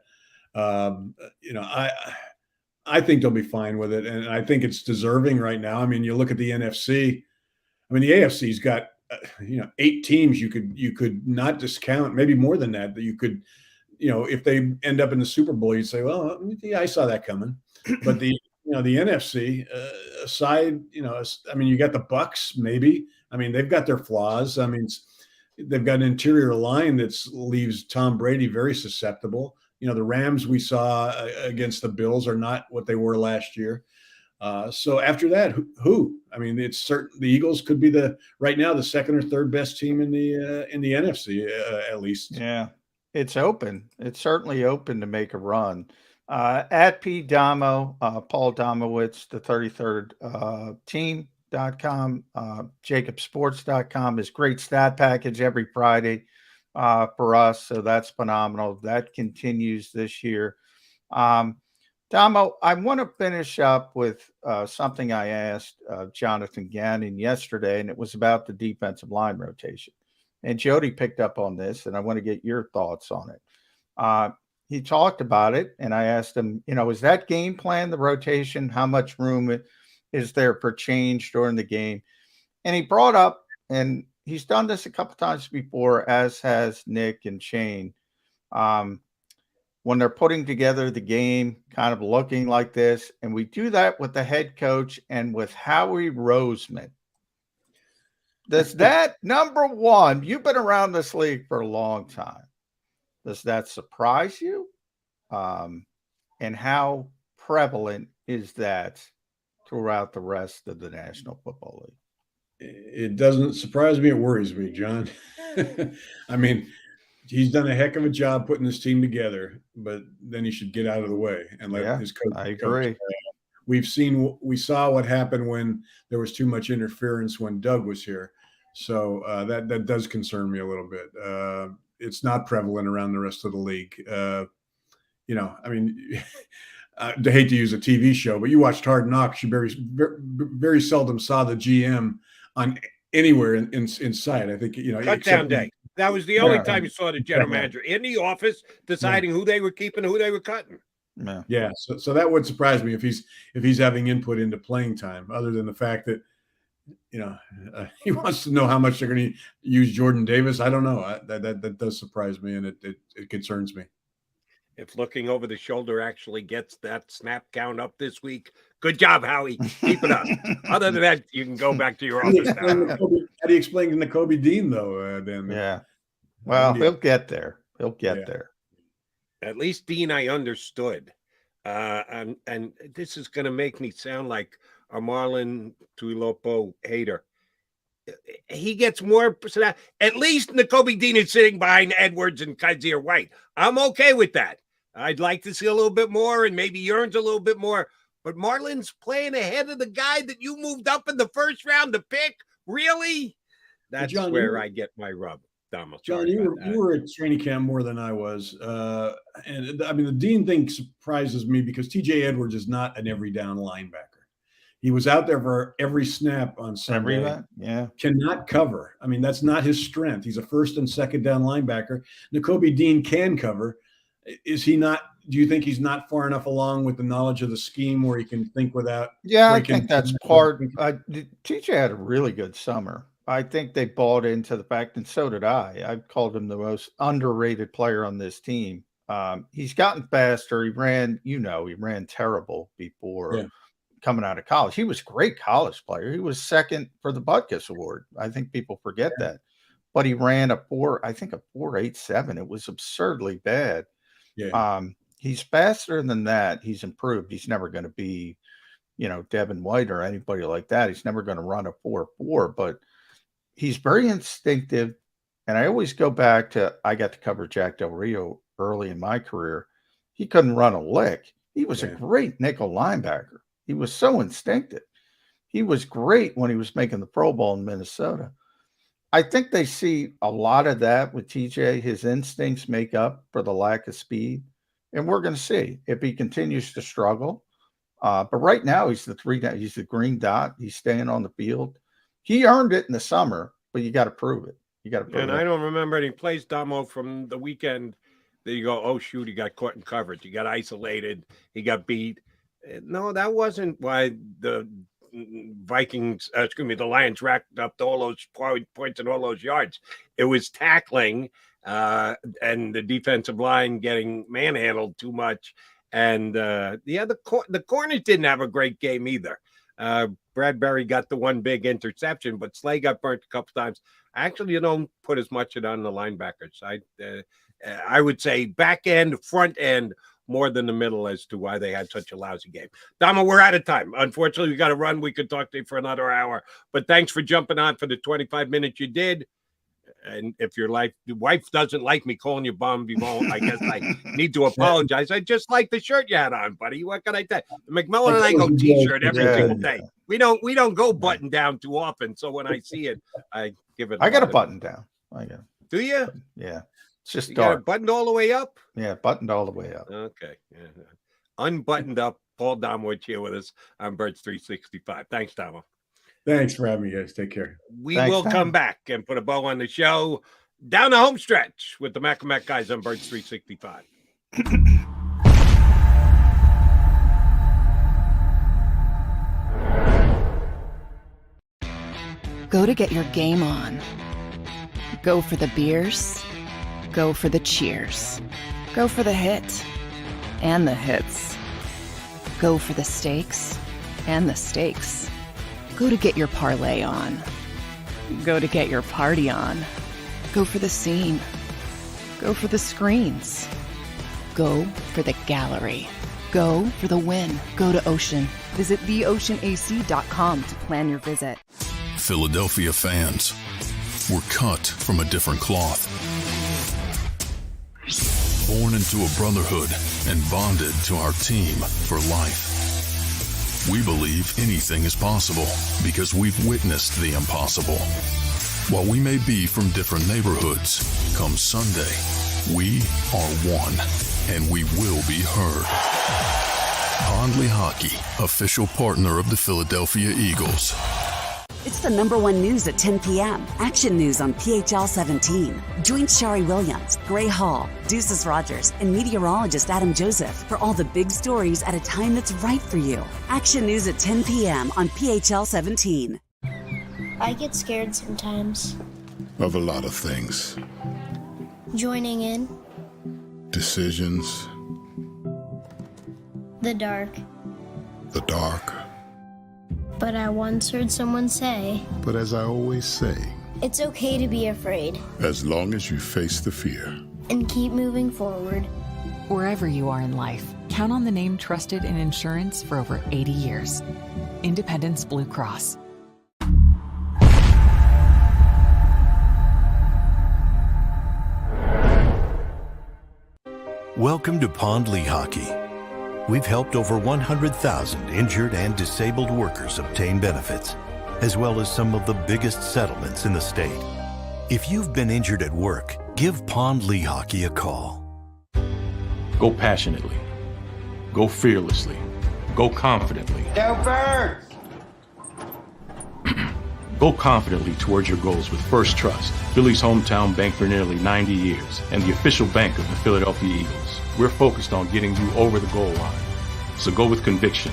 I think they'll be fine with it, and I think it's deserving right now. I mean, you look at the NFC. I mean, the AFC's got 8 teams you could not discount, maybe more than that. That you could, if they end up in the Super Bowl, you'd say, well, yeah, I saw that coming. But the NFC aside, you got the Bucks, maybe. I mean, they've got their flaws. I mean, they've got an interior line that leaves Tom Brady very susceptible. The Rams we saw against the Bills are not what they were last year. So after that, who? I mean, it's certain the Eagles could be right now the 2nd or 3rd best team in the NFC at least. Yeah, it's open. It's certainly open to make a run. At P Damo, Paul Domowitz, the 33rd team.com, JAKIBsports.com is great stat package every Friday for us. So that's phenomenal. That continues this year. Damo, I want to finish up with something I asked Jonathan Gannon yesterday, and it was about the defensive line rotation. And Jody picked up on this, and I want to get your thoughts on it. He talked about it, and I asked him, is that game plan, the rotation? How much room is there for change during the game? And he brought up, and he's done this a couple times before, as has Nick and Shane, when they're putting together the game, kind of looking like this. And we do that with the head coach and with Howie Roseman. Does that, number one, you've been around this league for a long time. Does that surprise you? And how prevalent is that throughout the rest of the National Football League? It doesn't surprise me. It worries me, John. I mean, he's done a heck of a job putting this team together, but then he should get out of the way and let his coach. I agree. We saw what happened when there was too much interference when Doug was here. So that does concern me a little bit. It's not prevalent around the rest of the league. I mean, I hate to use a TV show, but you watched Hard Knocks. You very, very seldom saw the GM on anywhere in sight. I think, cut down day. That was the only time you saw the general manager in the office deciding who they were keeping and who they were cutting. So that would surprise me if he's having input into playing time, other than the fact that he wants to know how much they're going to use Jordan Davis. I don't know. That does surprise me, and it concerns me. If looking over the shoulder actually gets that snap count up this week, good job, Howie. Keep it up. Other than that, you can go back to your office now. How do you explain the Kobe Dean, though, then? Yeah. Well, he'll get there. He'll get there. At least Dean, I understood. And this is going to make me sound like a Marlon Tuilopo hater. He gets more. At least Nakobe Dean is sitting behind Edwards and Kaiser White. I'm okay with that. I'd like to see a little bit more, and maybe he earns a little bit more. But Marlon's playing ahead of the guy that you moved up in the first round to pick. Really? That's John, where I get my rub. John, you were at training camp more than I was. And I mean, the Dean thing surprises me because TJ Edwards is not an every down linebacker. He was out there for every snap on Sunday. Cannot cover. I mean, that's not his strength. He's a first and second down linebacker. Nakobe Dean can cover. Is he not? Do you think he's not far enough along with the knowledge of the scheme where he can think without? Yeah, I think that's part. TJ had a really good summer. I think they bought into the fact, and so did I. I called him the most underrated player on this team. He's gotten faster. He ran terrible before coming out of college. He was a great college player. He was second for the Butkus Award. I think people forget that. But he ran a 4.87. It was absurdly bad. Yeah. He's faster than that. He's improved. He's never going to be, Devin White or anybody like that. He's never going to run a 4.4, but he's very instinctive. And I always go back to, I got to cover Jack Del Rio early in my career. He couldn't run a lick. He was a great nickel linebacker. He was so instinctive. He was great when he was making the Pro Bowl in Minnesota. I think they see a lot of that with TJ. His instincts make up for the lack of speed. And we're going to see if he continues to struggle. But right now, he's the green dot. He's staying on the field. He earned it in the summer, but you got to prove it. And I don't remember any plays, Damo, from the weekend that you go, oh, shoot, he got caught in coverage. He got isolated. He got beat. No, that wasn't why the the Lions racked up all those points and all those yards. It was tackling and the defensive line getting manhandled too much. And the corners didn't have a great game either. Bradbury got the one big interception, but Slay got burnt a couple times. Actually, you don't put as much on the linebackers. I would say back end, front end, more than the middle as to why they had such a lousy game. Dama, we're out of time. Unfortunately, we got to run. We could talk to you for another hour, but thanks for jumping on for the 25 minutes you did. And if your wife doesn't like me calling you bum, I guess I need to apologize. I just like the shirt you had on, buddy. What can I tell you? The McMullen and I go t-shirt every single day. We don't go button down too often. So when I see it, I give it. I got a button down. Do you? Yeah. It's just you dark. got it buttoned all the way up? Yeah, buttoned all the way up. Okay. Yeah. Unbuttoned up. Paul Domowitz here with us on Birds 365. Thanks, Domo. Thanks for having me, guys. Take care. We will come back and put a bow on the show down the home stretch with the Mac and Mac guys on Birds 365. Go to get your game on. Go for the beers. Go for the cheers. Go for the hit and the hits. Go for the stakes and the stakes. Go to get your parlay on. Go to get your party on. Go for the scene. Go for the screens. Go for the gallery. Go for the win. Go to Ocean. Visit theoceanac.com to plan your visit. Philadelphia fans, we're cut from a different cloth. Born into a brotherhood and bonded to our team for life. We believe anything is possible because we've witnessed the impossible. While we may be from different neighborhoods, come Sunday, we are one, and we will be heard. Pondley Hockey, official partner of the Philadelphia Eagles. It's the #1 news at 10 p.m. Action News on PHL 17. Join Shari Williams, Gray Hall, Deuces Rogers, and meteorologist Adam Joseph for all the big stories at a time that's right for you. Action News at 10 p.m. on PHL 17. I get scared sometimes. Of a lot of things. Joining in. Decisions. The dark. The dark. But I once heard someone say, But as I always say, it's okay to be afraid. As long as you face the fear. And keep moving forward. Wherever you are in life, count on the name trusted in insurance for over 80 years. Independence Blue Cross. Welcome to Pond Lehocky. We've helped over 100,000 injured and disabled workers obtain benefits, as well as some of the biggest settlements in the state. If you've been injured at work, give Pond Lehocky a call. Go passionately. Go fearlessly. Go confidently. Go Birds! Go confidently towards your goals with First Trust, Philly's hometown bank for nearly 90 years, and the official bank of the Philadelphia Eagles. We're focused on getting you over the goal line. So go with conviction,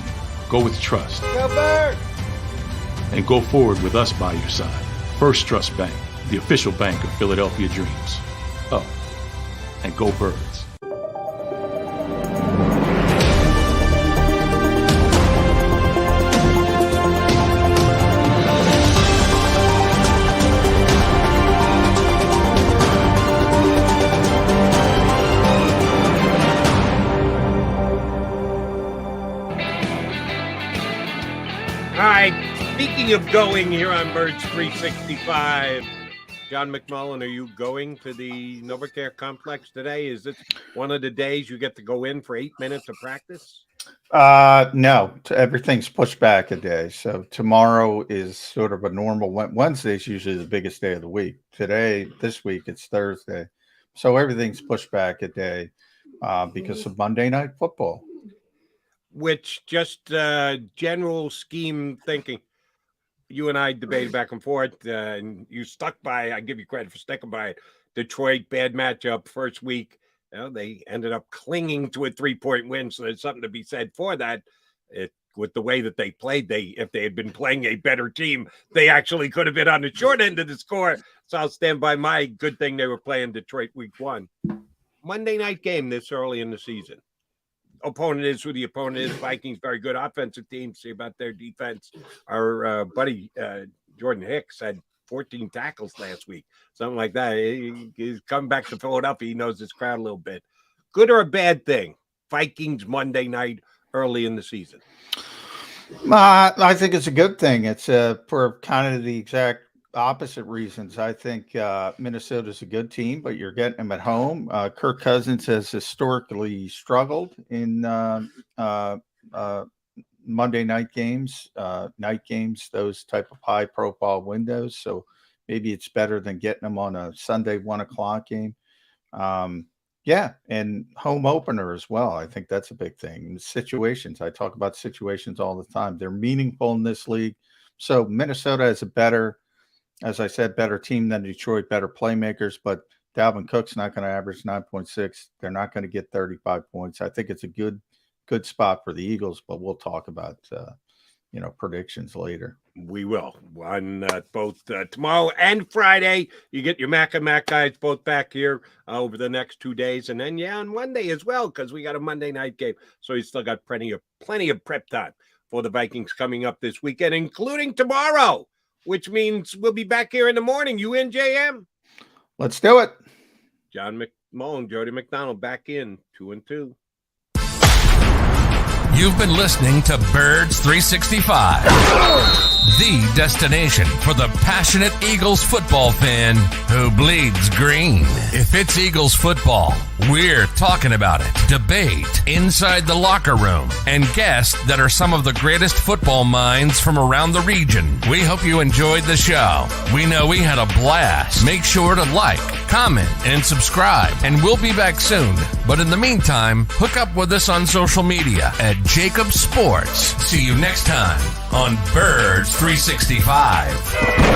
go with trust, Go Birds! and go forward with us by your side. First Trust Bank, the official bank of Philadelphia dreams. Oh, and go Birds. Speaking of going here on Birds 365, John McMullen, are you going to the NovaCare complex today? Is this one of the days you get to go in for 8 minutes of practice? No, everything's pushed back a day. So tomorrow is sort of a normal. Wednesday is usually the biggest day of the week. This week, it's Thursday. So everything's pushed back a day because of Monday Night Football. Which just general scheme thinking. You and I debated back and forth, and you stuck by. I give you credit for sticking by it. Detroit, bad matchup first week. They ended up clinging to a 3-point win, so there's something to be said for that. With the way that they played, if they had been playing a better team, they actually could have been on the short end of the score. So I'll stand by my good thing they were playing Detroit week 1. Monday night game this early in the season. Opponent is who the opponent is. Vikings, very good offensive team. See about their defense. Our buddy Jordan Hicks had 14 tackles last week, something like that. He's coming back to Philadelphia. He knows his crowd a little bit. Good or a bad thing? Vikings Monday night early in the season. I think it's a good thing. It's for kind of the exact opposite reasons. I think Minnesota's a good team, but you're getting them at home. Kirk Cousins has historically struggled in Monday night games, those type of high profile windows. So maybe it's better than getting them on a Sunday 1:00 game. And home opener as well. I think that's a big thing. And situations, I talk about situations all the time. They're meaningful in this league. So Minnesota is a better team than Detroit, better playmakers, but Dalvin Cook's not going to average 9.6. They're not going to get 35 points. I think it's a good spot for the Eagles, but we'll talk about predictions later. We will. On both tomorrow and Friday, you get your Mac and Mac guys both back here over the next 2 days. And then, on Monday as well, because we got a Monday night game. So you still got plenty of prep time for the Vikings coming up this weekend, including tomorrow, which means we'll be back here in the morning. You in, JM? Let's do it. John McMullen, Jody McDonald back in 2 and 2. You've been listening to Birds 365, the destination for the passionate Eagles football fan who bleeds green. If it's Eagles football, we're talking about it. Debate inside the locker room and guests that are some of the greatest football minds from around the region. We hope you enjoyed the show. We know we had a blast. Make sure to like, comment, and subscribe, and we'll be back soon. But in the meantime, hook up with us on social media at JAKIB Sports. See you next time on Birds 365.